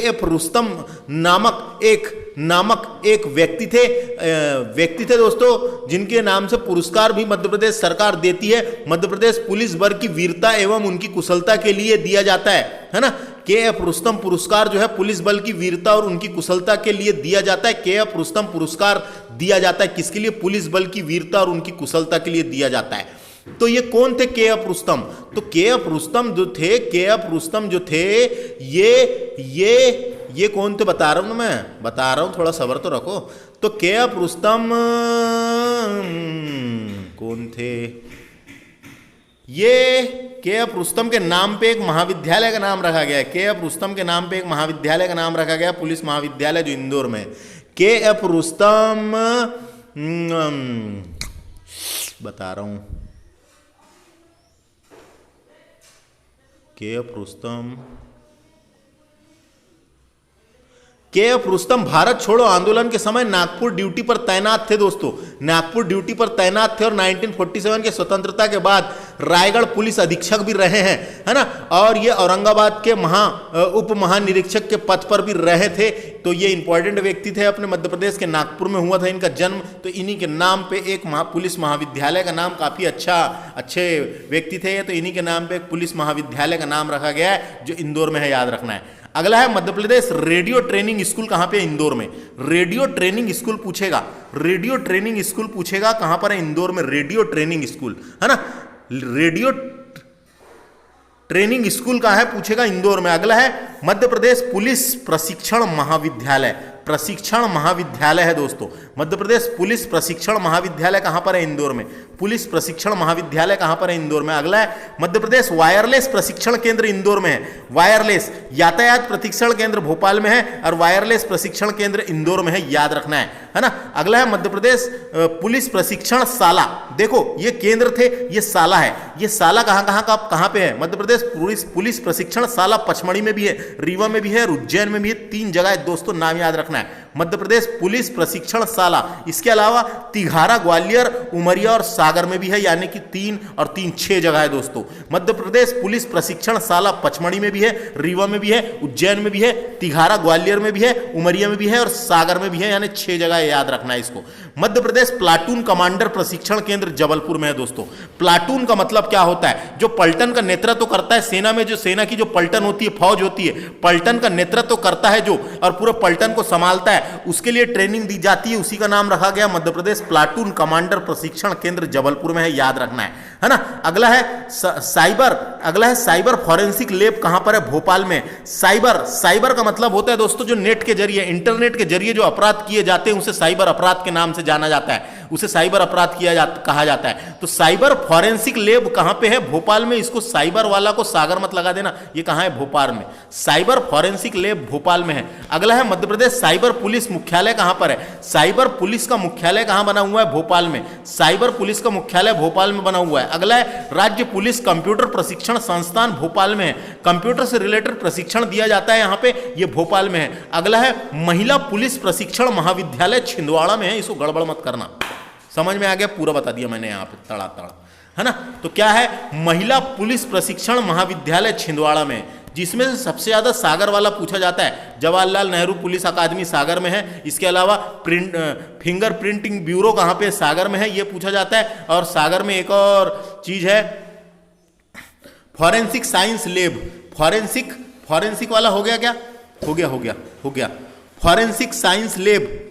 एफ रुस्तम नामक एक व्यक्ति थे दोस्तों, जिनके नाम से पुरस्कार भी मध्य प्रदेश सरकार देती है। मध्य प्रदेश पुलिस बल की वीरता एवं उनकी कुशलता के लिए दिया जाता है ना। के एफ रुस्तम पुरस्कार जो है पुलिस बल की वीरता और उनकी कुशलता के लिए दिया जाता है। के एफ रुस्तम पुरस्कार दिया जाता है किसके लिए? पुलिस बल की वीरता और उनकी कुशलता के लिए दिया जाता है। तो ये कौन थे के एफ रुस्तम? तो के एफ रुस्तम जो थे ये कौन थे बता रहा हूं ना, मैं बता रहा हूं, थोड़ा सब्र तो रखो। तो के एफ रुस्तम कौन थे? ये के एफ रुस्तम के नाम पे एक महाविद्यालय का नाम रखा गया है। के एफ रुस्तम के नाम पे एक महाविद्यालय का नाम रखा गया, पुलिस महाविद्यालय, जो इंदौर में। के एफ रुस्तम बता रहा हूं, के एफ रुस्तम भारत छोड़ो आंदोलन के समय नागपुर ड्यूटी पर तैनात थे दोस्तों। नागपुर ड्यूटी पर तैनात थे और 1947 के स्वतंत्रता के बाद रायगढ़ पुलिस अधीक्षक भी रहे हैं, है ना। और ये औरंगाबाद के उप महानिरीक्षक के पद पर भी रहे थे। तो ये इंपॉर्टेंट व्यक्ति थे, अपने मध्य प्रदेश के नागपुर में हुआ था इनका जन्म। तो इन्हीं के नाम पे एक पुलिस महाविद्यालय का नाम, काफ़ी अच्छे व्यक्ति थे ये, तो इन्हीं के नाम पे एक पुलिस महाविद्यालय का नाम रखा गया है, जो इंदौर में है, याद रखना है। अगला है Madhya Pradesh radio training school कहां पे? इंदौर में। रेडियो ट्रेनिंग स्कूल पूछेगा कहां पर है? इंदौर में रेडियो ट्रेनिंग स्कूल, है ना। रेडियो ट्रेनिंग स्कूल कहां है पूछेगा? इंदौर में। अगला है मध्य प्रदेश पुलिस प्रशिक्षण महाविद्यालय है दोस्तों। मध्य प्रदेश पुलिस प्रशिक्षण महाविद्यालय कहां पर है? इंदौर में। पुलिस प्रशिक्षण महाविद्यालय कहां पर है? इंदौर में। अगला है मध्य प्रदेश वायरलेस प्रशिक्षण केंद्र इंदौर में है। वायरलेस यातायात प्रशिक्षण केंद्र भोपाल में है और वायरलेस प्रशिक्षण केंद्र इंदौर में है, याद रखना है ना। अगला है मध्य प्रदेश पुलिस प्रशिक्षण शाला। देखो ये केंद्र थे, ये शाला है। ये शाला कहां पे है? मध्य प्रदेश पुलिस प्रशिक्षण शाला पचमढ़ी में भी है, रीवा में भी है, उज्जैन में भी है। 3 जगह है दोस्तों, नाम याद रखना है। मध्य प्रदेश पुलिस प्रशिक्षण शाला। इसके अलावा तिघारा, ग्वालियर, उमरिया और सागर में भी है, यानी कि 3 और 3 6 जगह है दोस्तों। मध्य प्रदेश पुलिस प्रशिक्षण शाला पचमढ़ी में भी है, रीवा में भी है, उज्जैन में भी है, तिघारा ग्वालियर में भी है, उमरिया में भी है और सागर में भी है, यानी 6 जगह याद रखना है इसको। मध्य प्रदेश प्लाटून कमांडर प्रशिक्षण केंद्र जबलपुर में है दोस्तों। प्लाटून का मतलब क्या होता है? जो पलटन का नेतृत्व करता है सेना में, जो सेना की जो पलटन होती है, फौज होती है, पलटन का नेतृत्व करता है जो, और पूरे पलटन को संभालता है, उसके लिए ट्रेनिंग दी जाती है, उसी का नाम रखा गया मध्य प्रदेश प्लाटून कमांडर प्रशिक्षण केंद्र जबलपुर में है, याद रखना है ना। अगला है साइबर फॉरेंसिक लैब कहां पर है? भोपाल में। साइबर का मतलब होता है दोस्तों, जो नेट के जरिए, इंटरनेट के जरिए जो अपराध किए जाते हैं, उसे साइबर अपराध के नाम से जाना जाता है, उसे साइबर अपराध कहा जाता है। तो साइबर फॉरेंसिक लैब कहां पे है? भोपाल में। इसको साइबर वाला को सागर मत लगा देना, ये कहां है? भोपाल में। साइबर फॉरेंसिक लैब भोपाल में है। अगला है मध्य प्रदेश साइबर पुलिस मुख्यालय कहां पर है? साइबर पुलिस का मुख्यालय कहां बना हुआ है? भोपाल में। साइबर पुलिस का मुख्यालय भोपाल में बना हुआ है। अगला है राज्य पुलिस कंप्यूटर प्रशिक्षण संस्थान भोपाल में है। कंप्यूटर से रिलेटेड प्रशिक्षण दिया जाता है यहां पे, ये भोपाल में है। अगला है महिला पुलिस प्रशिक्षण महाविद्यालय छिंदवाड़ा में है, इसको गड़बड़ मत करना, समझ में आ गया? पूरा बता दिया मैंने यहाँ पे तड़ा, है ना। तो क्या है? महिला पुलिस प्रशिक्षण महाविद्यालय छिंदवाड़ा में, जिसमें से सबसे ज़्यादा सागर वाला पूछा जाता है। जवाहरलाल नेहरू पुलिस अकादमी सागर में है। इसके अलावा फिंगर प्रिंटिंग ब्यूरो कहाँ पे? सागर में है, ये पूछा जाता है। और सागर में एक और चीज़ है, फॉरेंसिक साइंस लैब। फॉरेंसिक वाला हो गया क्या? हो गया फॉरेंसिक साइंस लैब।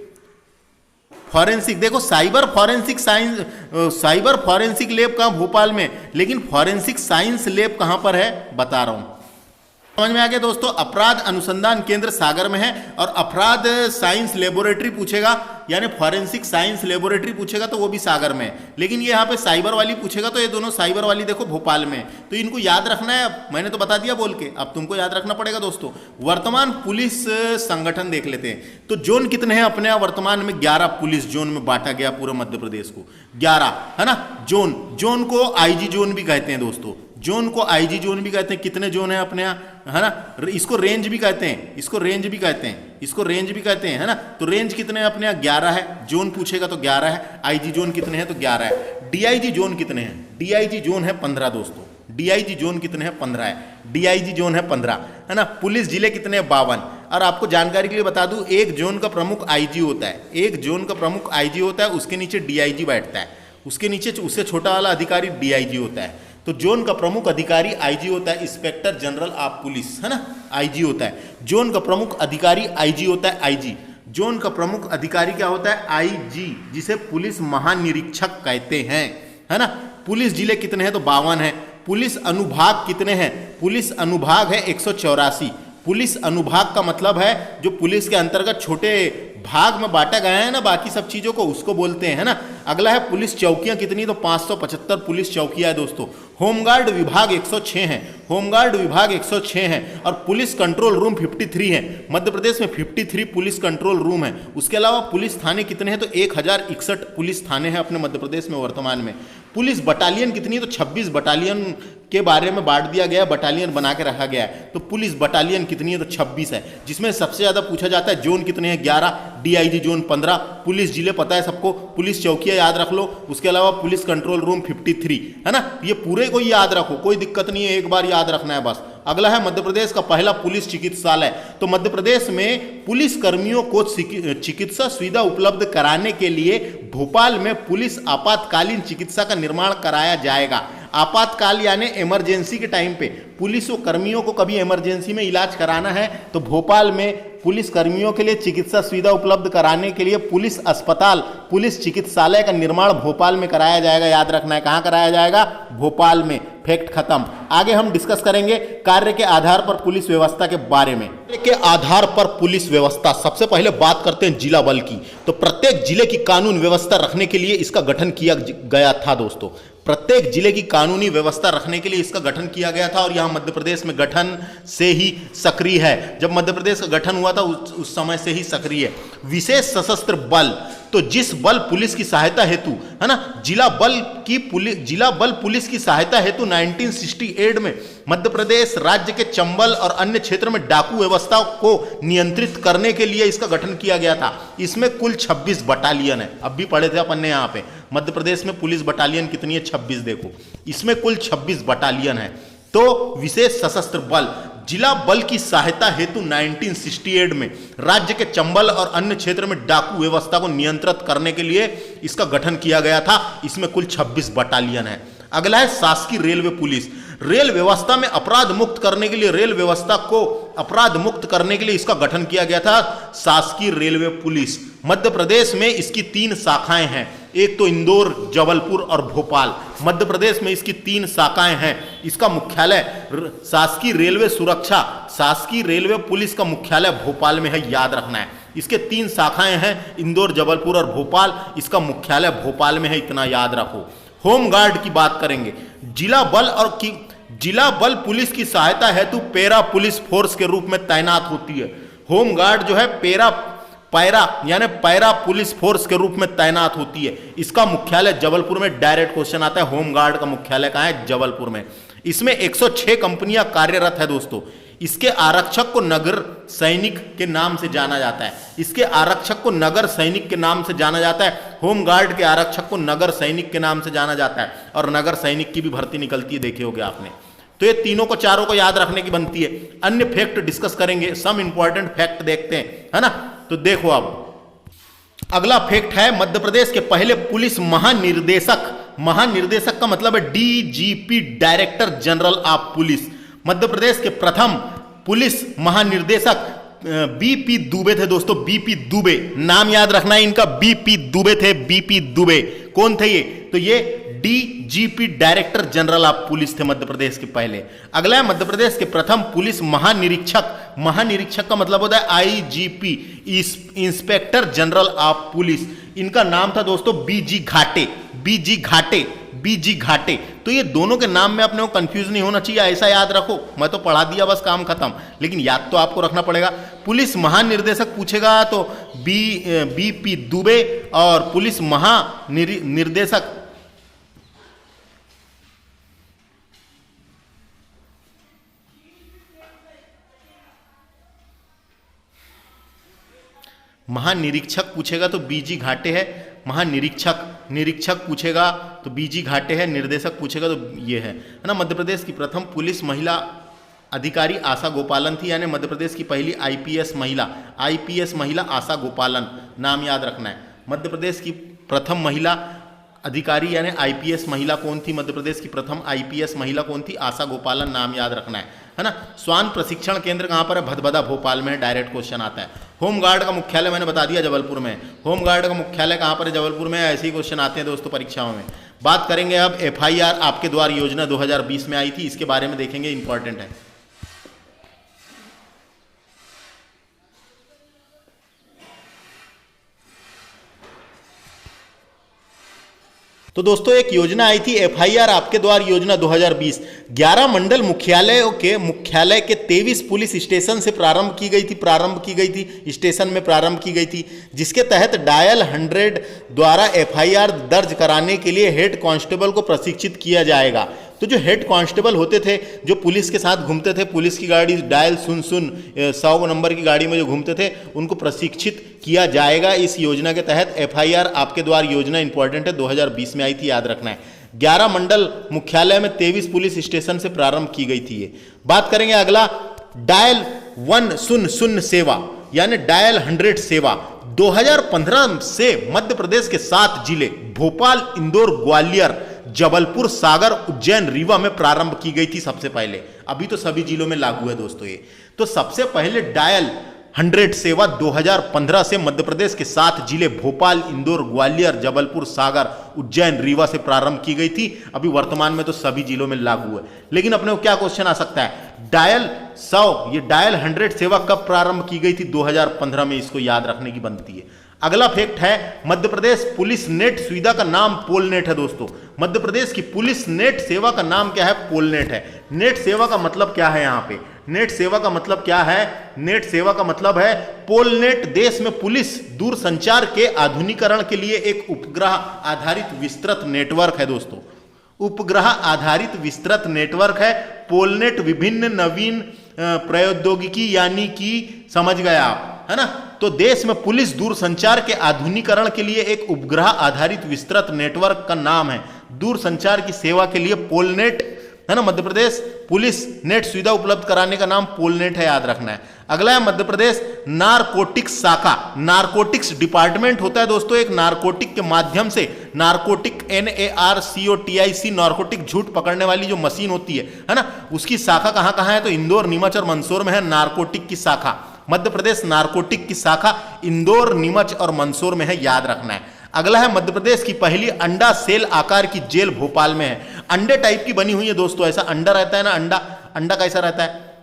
फॉरेंसिक, देखो साइबर फॉरेंसिक लैब कहाँ? भोपाल में। लेकिन फॉरेंसिक साइंस लैब कहाँ पर है बता रहा हूँ। समझ में आ गया दोस्तों? अपराध अनुसंधान केंद्र सागर में है। और अपराध साइंस लेबोरेटरी पूछेगा, यानी फॉरेंसिक साइंस लेबोरेटरी पूछेगा तो वो भी सागर में है। लेकिन ये यहाँ पे साइबर वाली पूछेगा तो ये दोनों साइबर वाली देखो भोपाल में। तो इनको याद रखना है। मैंने तो बता दिया बोल के, अब तुमको याद रखना पड़ेगा दोस्तों। वर्तमान पुलिस संगठन देख लेते हैं। तो जोन कितने हैं अपने यहाँ वर्तमान में? 11 पुलिस जोन में बांटा गया पूरा मध्य प्रदेश को, 11 है ना। जोन को आईजी जोन भी कहते हैं दोस्तों। जोन को आईजी जोन भी कहते हैं। कितने जोन है अपने यहाँ, है ना। इसको रेंज भी कहते हैं, इसको रेंज भी कहते हैं, है ना। तो रेंज कितने हैं अपने यहाँ? 11 है। जोन पूछेगा तो 11 है। आईजी जोन कितने हैं? तो 11 है। डीआईजी जोन कितने हैं? डीआईजी जोन है 15 दोस्तों। डीआईजी जोन कितने हैं? 15 है। डीआईजी जोन है 15, है ना। पुलिस जिले कितने हैं? 52। और आपको जानकारी के लिए बता दूं, एक जोन का प्रमुख आईजी होता है। एक जोन का प्रमुख आईजी होता है, उसके नीचे डीआईजी बैठता है। उसके नीचे उससे छोटा वाला अधिकारी डीआईजी होता है। तो जोन का प्रमुख अधिकारी आईजी होता है, इंस्पेक्टर जनरल ऑफ पुलिस, है ना, आईजी होता है। जोन का प्रमुख अधिकारी आईजी होता है, आईजी। जोन का प्रमुख अधिकारी क्या होता है? आईजी, जिसे पुलिस महानिरीक्षक कहते हैं, है ना। पुलिस जिले कितने हैं? तो 52 है। पुलिस अनुभाग कितने हैं? पुलिस अनुभाग है 184। पुलिस अनुभाग का मतलब है जो पुलिस के अंतर्गत छोटे भाग में बांटा गया है ना बाकी सब चीजों को, उसको बोलते हैं, है ना। अगला है पुलिस चौकियां कितनी? तो 575 पुलिस चौकियां है दोस्तों। होमगार्ड विभाग 106 है। होमगार्ड विभाग 106 है। और पुलिस कंट्रोल रूम 53 है। मध्य प्रदेश में 53 पुलिस कंट्रोल रूम है। उसके अलावा पुलिस थाने कितने हैं? तो 1061 पुलिस थाने हैं अपने मध्य प्रदेश में वर्तमान में। पुलिस बटालियन कितनी है? तो 26 बटालियन के बारे में बांट दिया गया है, बटालियन बना के रखा गया है। तो पुलिस बटालियन कितनी है? तो 26 है। जिसमें सबसे ज्यादा पूछा जाता है जोन कितने हैं? 11। DIG zone 15। पुलिस जिले पता है सबको। पुलिस चौकियां याद रख लो। उसके अलावा पुलिस कंट्रोल रूम 53, है ना। ये पूरे को याद रखो, कोई दिक्कत नहीं है, एक बार याद रखना है बस। अगला है मध्य प्रदेश का पहला पुलिस चिकित्सालय। तो मध्य प्रदेश में पुलिस कर्मियों को चिकित्सा सुविधा उपलब्ध कराने के लिए भोपाल में पुलिस आपातकालीन चिकित्सा का निर्माण कराया जाएगा। आपातकाल यानी इमरजेंसी के टाइम पे पुलिस कर्मियों को कभी इमरजेंसी में इलाज कराना है तो भोपाल में पुलिस कर्मियों के लिए चिकित्सा सुविधा उपलब्ध कराने के लिए पुलिस अस्पताल, पुलिस चिकित्सालय का निर्माण भोपाल में कराया जाएगा। याद रखना है, कहाँ कराया जाएगा? भोपाल में। फैक्ट खत्म। आगे हम डिस्कस करेंगे कार्य के आधार पर पुलिस व्यवस्था के बारे में। कार्य के आधार पर पुलिस व्यवस्था, सबसे पहले बात करते हैं जिला बल की। तो प्रत्येक जिले की कानून व्यवस्था रखने के लिए इसका गठन किया गया था दोस्तों। प्रत्येक जिले की कानूनी व्यवस्था रखने के लिए इसका गठन किया गया था। और यहां मध्य प्रदेश में गठन से ही सक्रिय है। जब मध्य प्रदेश का गठन हुआ था उस समय से ही सक्रिय है। विशेष सशस्त्र बल, तो जिस बल पुलिस की सहायता हेतु, है ना, जिला बल पुलिस की सहायता हेतु 1968 में मध्य प्रदेश राज्य के चंबल और अन्य क्षेत्र में डाकू व्यवस्था को नियंत्रित करने के लिए इसका गठन किया गया था। इसमें कुल 26 बटालियन है। अब भी पढ़े थे अपन ने यहाँ पे, मध्य प्रदेश में पुलिस बटालियन कितनी है? 26। देखो इसमें कुल 26 बटालियन है। तो विशेष सशस्त्र बल, जिला बल की सहायता हेतु 1968 में राज्य के चंबल और अन्य क्षेत्र में डाकू व्यवस्था को नियंत्रित करने के लिए इसका गठन किया गया था। इसमें कुल 26 बटालियन है। अगला है शासकीय रेलवे पुलिस। रेल व्यवस्था में अपराध मुक्त करने के लिए, रेल व्यवस्था को अपराध मुक्त करने के लिए इसका गठन किया गया था शासकीय रेलवे पुलिस। मध्य प्रदेश में इसकी 3 शाखाएं हैं। एक तो इंदौर, जबलपुर और भोपाल। मध्य प्रदेश में इसकी 3 शाखाएं हैं। इसका मुख्यालय शासकीय रेलवे सुरक्षा, शासकीय रेलवे पुलिस का मुख्यालय भोपाल में है, याद रखना है। इसके 3 शाखाएं हैं, इंदौर, जबलपुर और भोपाल। इसका मुख्यालय भोपाल में है, इतना याद रखो। होमगार्ड की बात करेंगे। जिला बल पुलिस की सहायता हेतु पैरा पुलिस फोर्स के रूप में तैनात होती है। होमगार्ड जो है पैरा पुलिस फोर्स के रूप में तैनात होती है। इसका मुख्यालय जबलपुर में। डायरेक्ट क्वेश्चन आता है, होमगार्ड का मुख्यालय कहाँ है? जबलपुर में। इसमें 106 कंपनियां कार्यरत है दोस्तों। इसके आरक्षक को नगर सैनिक के नाम से जाना जाता है। इसके आरक्षक को नगर सैनिक के नाम से जाना जाता है। होमगार्ड के आरक्षक को नगर सैनिक के नाम से जाना जाता है। और नगर सैनिक की भी भर्ती निकलती है, देखे होगे आपने। तो ये तीनों को चारों को याद रखने की बनती है। अन्य फैक्ट डिस्कस करेंगे, सम इंपॉर्टेंट फैक्ट देखते हैं, है ना। तो देखो अब अगला फैक्ट है मध्य प्रदेश के पहले पुलिस महानिर्देशक, महानिर्देशक का मतलब है DGP, director general of police. Madhya Pradesh के प्रथम पुलिस महानिर्देशक बीपी दुबे थे दोस्तों, बीपी दुबे, नाम याद रखना है इनका, बीपी दुबे थे, बीपी दुबे। कौन थे ये? तो ये DGP, director general of police थे मध्य प्रदेश के पहले। अगला है मध्य प्रदेश के प्रथम पुलिस महानिरीक्षक, महानिरीक्षक का मतलब होता है IGP, inspector general of police. इनका नाम था दोस्तों बीजी घाटे, बीजी घाटे, बीजी घाटे। तो ये दोनों के नाम में अपने को कंफ्यूज नहीं होना चाहिए, ऐसा याद रखो। मैं तो पढ़ा दिया बस, काम खत्म, लेकिन याद तो आपको रखना पड़ेगा। पुलिस महानिर्देशक पूछेगा तो बीपी दुबे, और पुलिस महानिर्देशक महानिरीक्षक पूछेगा तो बीजी घाटे है, महानिरीक्षक, निरीक्षक पूछेगा तो बीजी घाटे है, निर्देशक पूछेगा तो ये है ना। मध्य प्रदेश की प्रथम पुलिस महिला अधिकारी आशा गोपालन थी, यानी मध्य प्रदेश की पहली आईपीएस महिला, आईपीएस महिला आशा गोपालन, नाम याद रखना है। मध्य प्रदेश की प्रथम महिला अधिकारी यानी आईपीएस महिला कौन थी? मध्य प्रदेश की प्रथम आईपीएस महिला कौन थी? आशा गोपालन, नाम याद रखना है ना। स्वान प्रशिक्षण केंद्र कहाँ पर है? भदभदा भोपाल में है, डायरेक्ट क्वेश्चन आता है। होमगार्ड का मुख्यालय मैंने बता दिया जबलपुर में, होमगार्ड का मुख्यालय कहाँ पर है? जबलपुर में। ऐसे ही क्वेश्चन आते हैं दोस्तों परीक्षाओं में। बात करेंगे अब एफआईआर आपके द्वार योजना 2020 में आई थी, इसके बारे में देखेंगे, इंपॉर्टेंट है। तो दोस्तों एक योजना आई थी एफआईआर आपके द्वार योजना 2020, 11 मंडल मुख्यालयों के मुख्यालय के 23 पुलिस स्टेशन से प्रारंभ की गई थी, स्टेशन में प्रारंभ की गई थी, जिसके तहत डायल 100 द्वारा एफआईआर दर्ज कराने के लिए हेड कांस्टेबल को प्रशिक्षित किया जाएगा। तो जो हेड कांस्टेबल होते थे, जो पुलिस के साथ घूमते थे, पुलिस की गाड़ी डायल 100 नंबर की गाड़ी में जो घूमते थे, उनको प्रशिक्षित किया जाएगा इस योजना के तहत। एफआईआर आपके द्वार योजना इंपॉर्टेंट है, 2020 में आई थी, याद रखना है। 11 मंडल मुख्यालय में 23 पुलिस स्टेशन से प्रारंभ की गई थी ये। बात करेंगे अगला, डायल 100 सेवा यानी डायल 100 सेवा 2015 से मध्य प्रदेश के 7 जिले भोपाल, इंदौर, ग्वालियर, जबलपुर, सागर, उज्जैन, रीवा में प्रारंभ की गई थी सबसे पहले। अभी तो सभी जिलों में लागू है दोस्तों ये। तो सबसे पहले डायल 100 सेवा 2015 से मध्य प्रदेश के 7 जिले भोपाल, इंदौर, ग्वालियर, जबलपुर, सागर, उज्जैन, रीवा से प्रारंभ की गई थी। अभी वर्तमान में तो सभी जिलों में लागू है। लेकिन अपने को क्या क्वेश्चन आ सकता है? डायल 100, ये डायल 100 सेवा कब प्रारंभ की गई थी? 2015 में, इसको याद रखने की बनती है। अगला फैक्ट है मध्य प्रदेश पुलिस नेट सुविधा का नाम पोलनेट है दोस्तों। मध्य प्रदेश की पुलिस नेट सेवा का नाम क्या है? पोलनेट है। नेट सेवा का मतलब क्या है? यहां पे नेट सेवा का मतलब क्या है? नेट सेवा का मतलब है पोलनेट देश में पुलिस दूरसंचार के आधुनिकीकरण के लिए एक उपग्रह आधारित विस्तृत नेटवर्क है दोस्तों। उपग्रह आधारित विस्तृत नेटवर्क है पोलनेट। विभिन्न नवीन प्रौद्योगिकी यानी कि समझ गए आप, है ना। तो देश में पुलिस दूरसंचार के आधुनिकीकरण के लिए एक उपग्रह आधारित विस्तृत नेटवर्क का नाम है। दूरसंचार की सेवा के लिए पोलनेट, है ना। मध्य प्रदेश पुलिस नेट सुविधा उपलब्ध कराने का नाम पोलनेट है, याद रखना है। अगला है मध्य प्रदेश नारकोटिक्स शाखा। नारकोटिक्स डिपार्टमेंट होता है दोस्तों एक नारकोटिक के माध्यम से, नारकोटिक NARCOTIC, नारकोटिक झूठ पकड़ने वाली जो मशीन होती है ना, उसकी शाखा कहां कहां है? तो इंदौर, नीमच और मंदसौर में है नारकोटिक की शाखा। मध्य प्रदेश नारकोटिक की शाखा इंदौर, नीमच और मंदसौर में है, याद रखना है। अगला है मध्य प्रदेश की पहली अंडा सेल आकार की जेल भोपाल में है। अंडे टाइप की बनी हुई है दोस्तों, ऐसा अंडा रहता है ना, अंडा कैसा रहता है?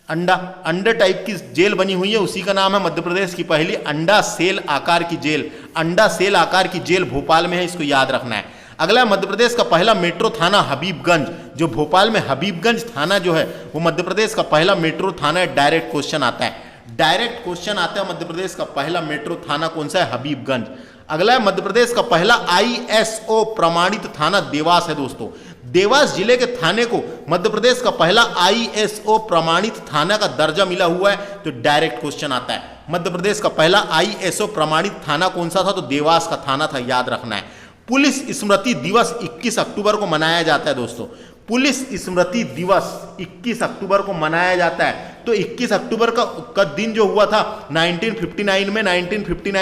अंडे टाइप की जेल बनी हुई है, उसी का नाम है मध्य प्रदेश की पहली अंडा सेल आकार की जेल। अंडा सेल आकार की जेल भोपाल में है, इसको याद रखना है। अगला मध्य प्रदेश का पहला मेट्रो थाना हबीबगंज, जो भोपाल में हबीबगंज थाना जो है वो मध्य प्रदेश का पहला मेट्रो थाना है। डायरेक्ट क्वेश्चन आता है, डायरेक्ट क्वेश्चन आता है। मध्य प्रदेश का पहला मेट्रो थाना कौन सा है? हबीबगंज। अगला है मध्य प्रदेश का पहला ISO प्रमाणित थाना देवास है दोस्तों। देवास जिले के थाने को मध्य प्रदेश का पहला ISO प्रमाणित थाना का दर्जा मिला हुआ है। तो डायरेक्ट क्वेश्चन आता है, मध्य प्रदेश का पहला ISO प्रमाणित थाना कौन सा था? तो देवास का थाना था, याद रखना है। पुलिस स्मृति दिवस 21 अक्टूबर को मनाया जाता है दोस्तों। पुलिस स्मृति दिवस 21 अक्टूबर को मनाया जाता है। तो 21 अक्टूबर का दिन जो हुआ था 1959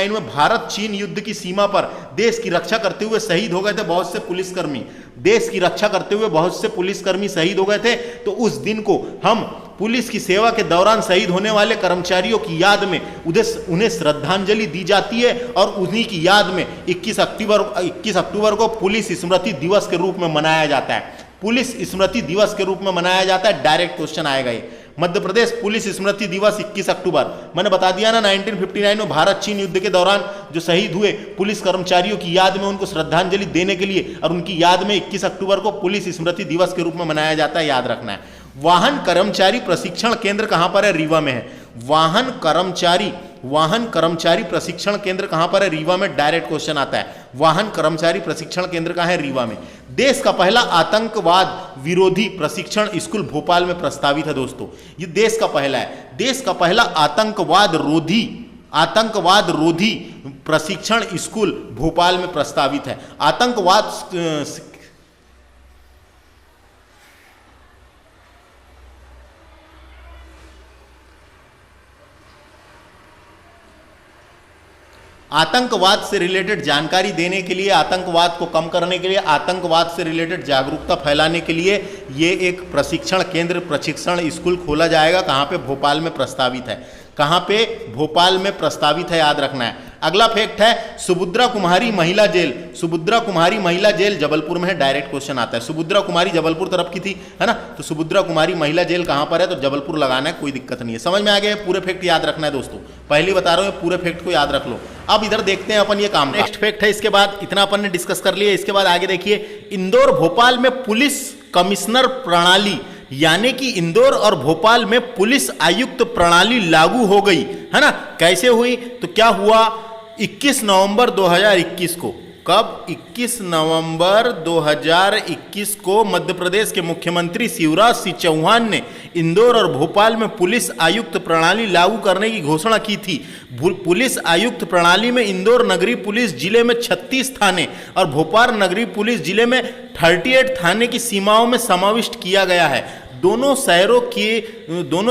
में भारत चीन युद्ध की सीमा पर देश की रक्षा करते हुए शहीद हो गए थे बहुत से पुलिसकर्मी। देश की रक्षा करते हुए बहुत से पुलिसकर्मी शहीद हो गए थे। तो उस दिन को हम पुलिस की सेवा के दौरान शहीद होने वाले कर्मचारियों की याद में उन्हें श्रद्धांजलि दी जाती है और उन्हीं की याद में 21 अक्टूबर को पुलिस स्मृति दिवस के रूप में मनाया जाता है। पुलिस स्मृति दिवस के रूप में मनाया जाता है। डायरेक्ट क्वेश्चन आएगा ये। मध्य प्रदेश पुलिस स्मृति दिवस 21 अक्टूबर, मैंने बता दिया ना 1959 में भारत चीन युद्ध के दौरान जो शहीद हुए पुलिस कर्मचारियों की याद में उनको श्रद्धांजलि देने के लिए और उनकी याद में 21 अक्टूबर को पुलिस स्मृति दिवस के रूप में मनाया जाता है, याद रखना है। वाहन कर्मचारी प्रशिक्षण केंद्र कहां पर है? रीवा में है। वाहन कर्मचारी प्रशिक्षण केंद्र कहां पर है? रीवा में। डायरेक्ट क्वेश्चन आता है। वाहन कर्मचारी प्रशिक्षण केंद्र कहां है? रीवा में। देश का पहला आतंकवाद विरोधी प्रशिक्षण स्कूल भोपाल में प्रस्तावित है दोस्तों। ये देश का पहला है। देश का पहला आतंकवाद रोधी प्रशिक्षण स्कूल भोपाल में प्रस्तावित है। आतंकवाद से रिलेटेड जानकारी देने के लिए, आतंकवाद को कम करने के लिए, आतंकवाद से रिलेटेड जागरूकता फैलाने के लिए ये एक प्रशिक्षण स्कूल खोला जाएगा। कहाँ पे? भोपाल में प्रस्तावित है। कहाँ पे? भोपाल में प्रस्तावित है, याद रखना है। अगला फैक्ट है सुभद्रा कुमारी महिला जेल। सुभद्रा कुमारी महिला जेल जबलपुर में है। डायरेक्ट क्वेश्चन आता है। सुभद्रा कुमारी जबलपुर तरफ की थी, है ना? तो सुभद्रा कुमारी महिला जेल कहाँ पर है? तो जबलपुर लगाना है, कोई दिक्कत नहीं है। समझ में आ गया? पूरे फैक्ट याद रखना है दोस्तों, पहले बता रहा हूँ, पूरे फैक्ट को याद रख लो। अब इधर देखते हैं अपन ये काम। नेक्स्ट फैक्ट है, इसके बाद इतना अपन ने डिस्कस कर लिया। इसके बाद आगे देखिए, इंदौर भोपाल में पुलिस कमिश्नर प्रणाली, यानी कि इंदौर और भोपाल में पुलिस आयुक्त प्रणाली लागू हो गई, है ना? कैसे हुई? तो क्या हुआ? 21 नवंबर 2021 को। कब? 21 नवंबर 2021 को मध्य प्रदेश के मुख्यमंत्री शिवराज सिंह चौहान ने इंदौर और भोपाल में पुलिस आयुक्त प्रणाली लागू करने की घोषणा की थी। पुलिस आयुक्त प्रणाली में इंदौर नगरीय पुलिस जिले में 36 थाने और भोपाल नगरीय पुलिस जिले में 38 थाने की सीमाओं में समाविष्ट किया गया है। दोनों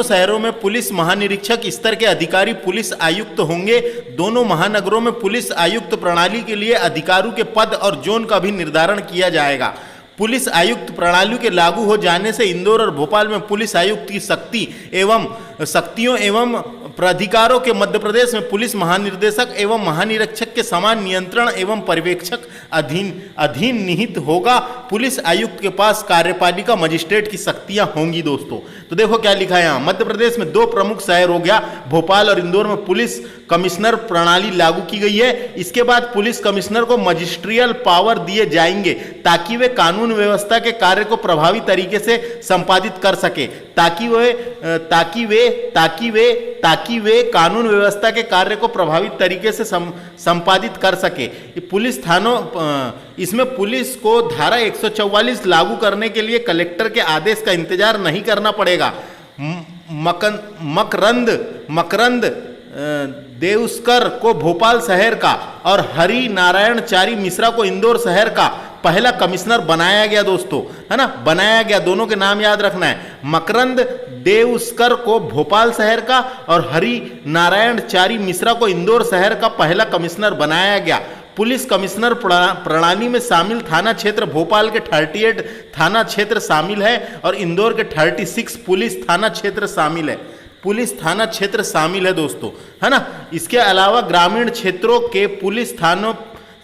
शहरों में पुलिस महानिरीक्षक स्तर के अधिकारी पुलिस आयुक्त होंगे। दोनों महानगरों में पुलिस आयुक्त प्रणाली के लिए अधिकारियों के पद और जोन का भी निर्धारण किया जाएगा। पुलिस आयुक्त प्रणाली के लागू हो जाने से इंदौर और भोपाल में पुलिस आयुक्त की शक्तियों एवं प्राधिकारों के मध्य प्रदेश में पुलिस महानिर्देशक एवं महानिरीक्षक के समान नियंत्रण एवं पर्यवेक्षक अधीन निहित होगा। पुलिस आयुक्त के पास कार्यपालिका मजिस्ट्रेट की शक्तियां होंगी दोस्तों। तो देखो क्या लिखा है यहाँ, मध्य प्रदेश में 2 प्रमुख शहर हो गया, भोपाल और इंदौर में पुलिस कमिश्नर प्रणाली लागू की गई है। इसके बाद पुलिस कमिश्नर को मजिस्ट्रियल पावर दिए जाएंगे ताकि वे कानून व्यवस्था के कार्य को प्रभावी तरीके से संपादित कर सके, ताकि वे कानून व्यवस्था के कार्य को प्रभावी तरीके से संपादित कर सके। पुलिस थानों इसमें पुलिस को धारा 144 लागू करने के लिए कलेक्टर के आदेश का इंतजार नहीं करना पड़ेगा। मकरंद देउस्कर को भोपाल शहर का और हरि नारायण चारी मिश्रा को इंदौर शहर का पहला कमिश्नर बनाया गया दोस्तों, है ना? बनाया गया, दोनों के नाम याद रखना है। मकरंद देउस्कर को भोपाल शहर का और हरि नारायण चारी मिश्रा को इंदौर शहर का पहला कमिश्नर बनाया गया। पुलिस कमिश्नर प्रणाली में शामिल थाना क्षेत्र भोपाल के 38 थाना क्षेत्र शामिल है और इंदौर के 36 पुलिस थाना क्षेत्र शामिल है। पुलिस थाना क्षेत्र शामिल है दोस्तों, है ना? इसके अलावा ग्रामीण क्षेत्रों के पुलिस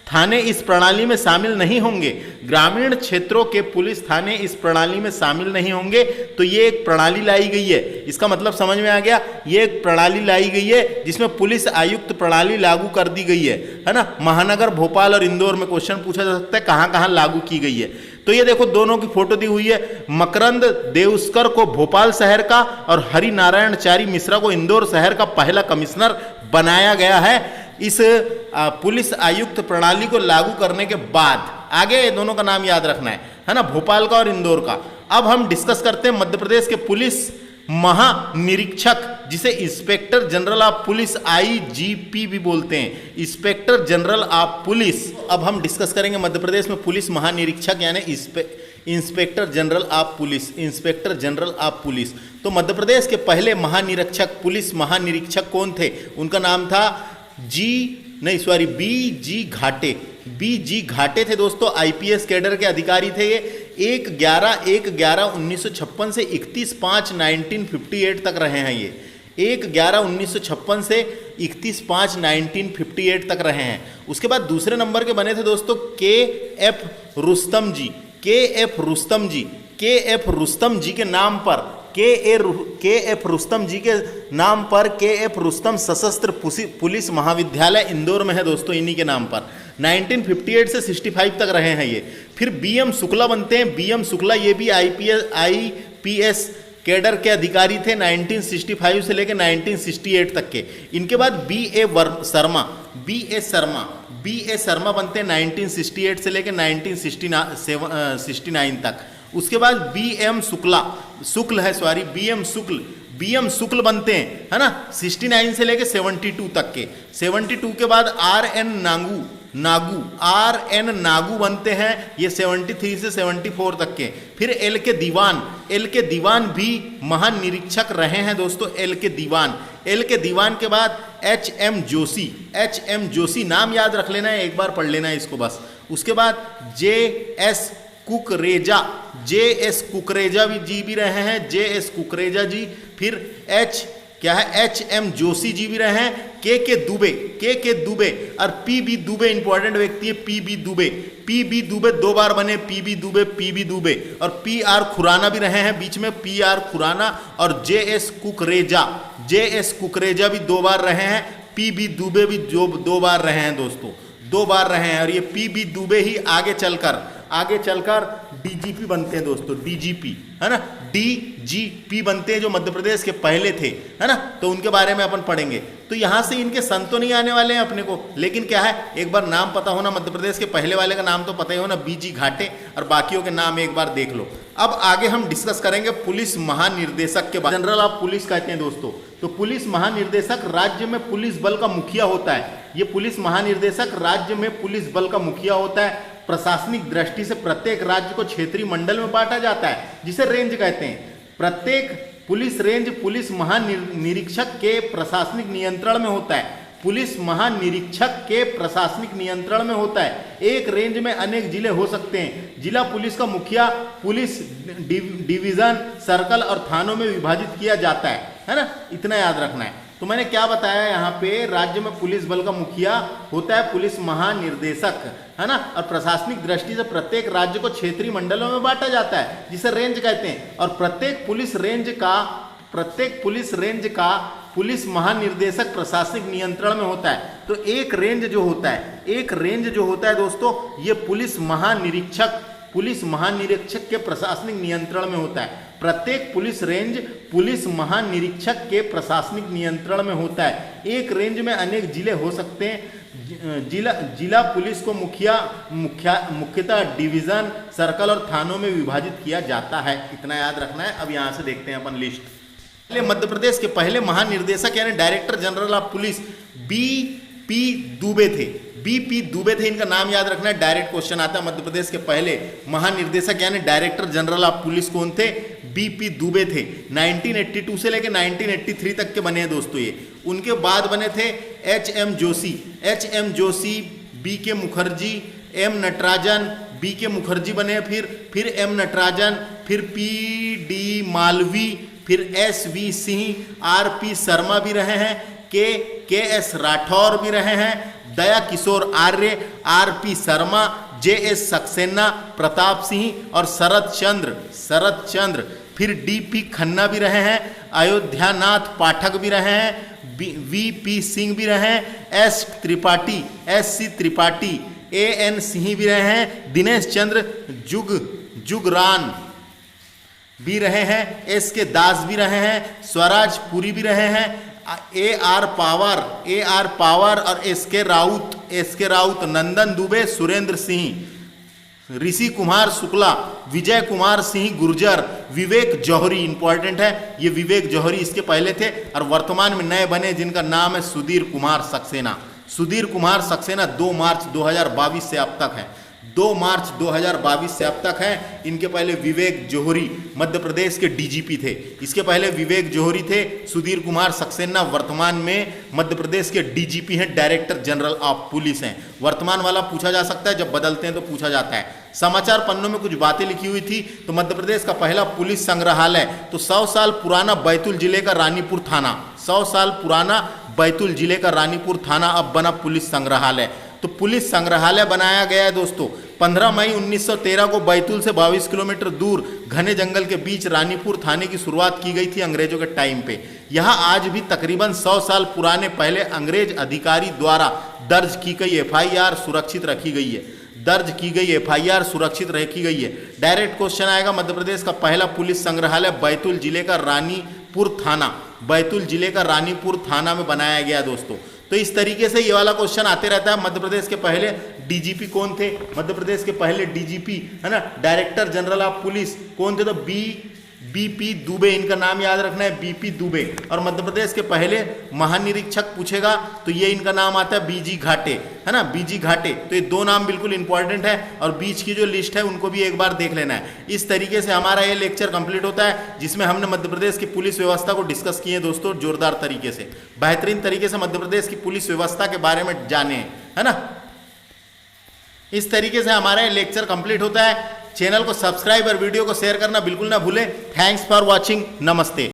थाने इस प्रणाली में शामिल नहीं होंगे। ग्रामीण क्षेत्रों के पुलिस थाने इस प्रणाली में शामिल नहीं होंगे। तो ये एक प्रणाली लाई गई है, इसका मतलब समझ में आ गया। ये एक प्रणाली लाई गई है जिसमें पुलिस आयुक्त प्रणाली लागू कर दी गई है ना? महानगर भोपाल और इंदौर में क्वेश्चन पूछा जा सकता है कहाँ कहाँ लागू की गई है। तो ये देखो दोनों की फोटो दी हुई है। मकरंद देउस्कर को भोपाल शहर का और हरि नारायण चारी मिश्रा को इंदौर शहर का पहला कमिश्नर बनाया गया है। इस पुलिस आयुक्त प्रणाली को लागू करने के बाद आगे दोनों का नाम याद रखना है ना? भोपाल का और इंदौर का। अब हम डिस्कस करते हैं मध्य प्रदेश के पुलिस महानिरीक्षक, जिसे inspector general of police IGP भी बोलते हैं, इंस्पेक्टर जनरल ऑफ पुलिस। अब हम डिस्कस करेंगे मध्य प्रदेश में पुलिस महानिरीक्षक यानी inspector general of police, inspector general of police. तो मध्य प्रदेश के पहले महानिरीक्षक, पुलिस महानिरीक्षक कौन थे? उनका नाम था बी.जी. घाटे। बी.जी. घाटे थे दोस्तों, आईपीएस कैडर के अधिकारी थे ये। 1/11/1956 से 31/5/1958 तक रहे हैं ये। 1/11/1956 से 31/5/1958 तक रहे हैं। उसके बाद दूसरे नंबर के बने थे दोस्तों के.एफ. रुस्तम जी। के.एफ. रुस्तम जी, के.एफ. रुस्तम जी के नाम पर, के.एफ. रुस्तम जी के नाम पर के.एफ. रुस्तम सशस्त्र पुलिस महाविद्यालय इंदौर में है दोस्तों, इन्हीं के नाम पर। 1958 से 65 तक रहे हैं ये। फिर बी.एम. शुक्ला बनते हैं। बी.एम. शुक्ला ये भी आईपीएस कैडर के अधिकारी थे 1965 से लेकर 1968 तक के। इनके बाद बी.ए. शर्मा बनते हैं 1968 से लेकर 1969 तक। उसके बाद बी.एम. बी.एम. शुक्ल बनते हैं, है ना, 69 से लेकर 72 तक के। 72 के बाद आर.एन. नागू बनते हैं, ये 73 से 74 तक के। फिर एल के दीवान भी महानिरीक्षक रहे हैं दोस्तों, एल के दीवान के बाद एच.एम. जोशी नाम याद रख लेना है, एक बार पढ़ लेना है इसको बस। उसके बाद जे.एस. कुकरेजा भी रहे हैं, जे.एस. कुकरेजा जी। फिर एच.एम. जोशी जी भी रहे हैं। के दुबे और पी.बी. दुबे इंपॉर्टेंट व्यक्ति है, पी.बी. दुबे 2 बार बने, पी.बी. दुबे और पी.आर. खुराना भी रहे हैं बीच में, पी.आर. खुराना। और जे.एस. कुकरेजा भी 2 बार रहे हैं, पी.बी. दुबे भी 2 बार रहे हैं दोस्तों, 2 बार रहे हैं। और ये पी.बी. दुबे ही आगे चलकर डीजीपी बनते हैं दोस्तों, डीजीपी, है ना, डीजीपी बनते हैं, जो मध्य प्रदेश के पहले थे, है ना। तो उनके बारे में अपन पढ़ेंगे। तो यहाँ से इनके सन तो नहीं आने वाले हैं अपने को, लेकिन क्या है, एक बार नाम पता होना, मध्य प्रदेश के पहले वाले का नाम तो पता ही होना, बी.जी. घाटे, और बाकियों के नाम एक बार देख लो। अब आगे हम डिस्कस करेंगे पुलिस महानिर्देशक के बारे में। जनरल ऑफ पुलिस कहते हैं दोस्तों। तो पुलिस महानिर्देशक राज्य में पुलिस बल का मुखिया होता है। ये पुलिस महानिर्देशक राज्य में पुलिस बल का मुखिया होता है। प्रशासनिक दृष्टि से प्रत्येक राज्य को क्षेत्रीय मंडल में बांटा जाता है, जिसे रेंज कहते हैं। प्रत्येक पुलिस रेंज पुलिस महानिरीक्षक के प्रशासनिक नियंत्रण में होता है। पुलिस महानिरीक्षक के प्रशासनिक नियंत्रण में होता है। एक रेंज में अनेक जिले हो सकते हैं। जिला पुलिस का मुखिया पुलिस डिवीजन, सर्कल और थानों में विभाजित किया जाता है ना, इतना याद रखना है। तो मैंने क्या बताया यहाँ पे, राज्य में पुलिस बल का मुखिया होता है पुलिस महानिर्देशक, है ना, और प्रशासनिक दृष्टि से प्रत्येक राज्य को क्षेत्रीय मंडलों में बांटा जाता है, जिसे रेंज कहते हैं। और प्रत्येक पुलिस रेंज का पुलिस महानिर्देशक प्रशासनिक नियंत्रण में होता है। तो एक रेंज जो होता है दोस्तों, ये पुलिस महानिरीक्षक के प्रशासनिक नियंत्रण में होता है। प्रत्येक पुलिस रेंज पुलिस महानिरीक्षक के प्रशासनिक नियंत्रण में होता है। एक रेंज में अनेक जिले हो सकते हैं। जिला पुलिस को मुख्यतः डिवीजन, सर्कल और थानों में विभाजित किया जाता है, इतना याद रखना है। अब यहाँ से देखते हैं अपन लिस्ट। मध्य प्रदेश के पहले महानिर्देशक यानी director general of police BP. Dubey थे। बी.पी. दुबे थे, इनका नाम याद रखना है, डायरेक्ट क्वेश्चन आता है। मध्य प्रदेश के पहले महानिर्देशक यानी डायरेक्टर जनरल ऑफ पुलिस कौन थे? बी.पी. दुबे थे। 1982 से लेकर 1983 तक के बने हैं दोस्तों ये। उनके बाद बने थे H M. Joshi, B K. Mukherjee, M. Natarajan, B K. Mukherjee बने, फिर एम. नटराजन, फिर पी.डी. मालवी, फिर एस.वी. सिंह, आर.पी. शर्मा भी रहे हैं, के.एस. राठौर भी रहे हैं, दया किशोर आर्य, आर.पी. शर्मा, जे.एस. सक्सेना, प्रताप सिंह और शरद चंद्र, फिर डी.पी. खन्ना भी रहे हैं, अयोध्यानाथ पाठक भी रहे हैं, वी.पी. सिंह भी रहे हैं, एस.सी. त्रिपाठी, ए.एन. सिंह भी रहे हैं, दिनेश चंद्र जुगरान भी रहे हैं, एस.के. दास भी रहे हैं, स्वराज पुरी भी रहे हैं, ए.आर. पावर और एस.के. राउत, नंदन दुबे, सुरेंद्र सिंह, ऋषि कुमार शुक्ला, विजय कुमार सिंह गुर्जर, विवेक जौहरी, इंपॉर्टेंट है ये, विवेक जौहरी इसके पहले थे और वर्तमान में नए बने जिनका नाम है सुधीर कुमार सक्सेना। 2 मार्च 2022 से अब तक है। 2 मार्च 2022 से अब तक हैं। इनके पहले विवेक जौहरी मध्य प्रदेश के डीजीपी थे। इसके पहले विवेक जौहरी थे। सुधीर कुमार सक्सेना वर्तमान में मध्य प्रदेश के डीजीपी हैं, डायरेक्टर जनरल ऑफ पुलिस हैं। वर्तमान वाला पूछा जा सकता है, जब बदलते हैं तो पूछा जाता है। समाचार पन्नों में कुछ बातें लिखी हुई थी। तो मध्य प्रदेश का पहला पुलिस संग्रहालय तो 100 साल पुराना बैतूल जिले का रानीपुर थाना, 100 साल पुराना बैतूल जिले का रानीपुर थाना अब बना पुलिस संग्रहालय। तो पुलिस संग्रहालय बनाया गया है दोस्तों। 15 मई 1913 को बैतूल से 22 किलोमीटर दूर घने जंगल के बीच रानीपुर थाने की शुरुआत की गई थी अंग्रेजों के टाइम पे। यहाँ आज भी तकरीबन 100 साल पुराने पहले अंग्रेज अधिकारी द्वारा दर्ज की गई एफआईआर सुरक्षित रखी गई है। दर्ज की गई एफआईआर सुरक्षित रखी गई है। डायरेक्ट क्वेश्चन आएगा, मध्य प्रदेश का पहला पुलिस संग्रहालय बैतूल जिले का रानीपुर थाना, बैतूल जिले का रानीपुर थाना में बनाया गया दोस्तों। तो इस तरीके से ये वाला क्वेश्चन आते रहता है। मध्य प्रदेश के पहले डीजीपी कौन थे? मध्य प्रदेश के पहले डीजीपी है ना, डायरेक्टर जनरल ऑफ पुलिस कौन थे? तो बीपी दुबे, इनका नाम याद रखना है, बीपी दुबे। और मध्य प्रदेश के पहले महानिरीक्षक पूछेगा तो ये इनका नाम आता है बीजी घाटे, है ना, बीजी घाटे। तो ये 2 नाम बिल्कुल इंपॉर्टेंट है और बीच की जो लिस्ट है उनको भी एक बार देख लेना है। इस तरीके से हमारा ये लेक्चर कंप्लीट होता है, जिसमें हमने मध्य प्रदेश की पुलिस व्यवस्था को डिस्कस किए दोस्तों, जोरदार तरीके से, बेहतरीन तरीके से मध्य प्रदेश की पुलिस व्यवस्था के बारे में जाने, है ना। इस तरीके से हमारा ये लेक्चर कंप्लीट होता है। चैनल को सब्सक्राइब और वीडियो को शेयर करना बिल्कुल ना भूलें। Thanks for watching. नमस्ते।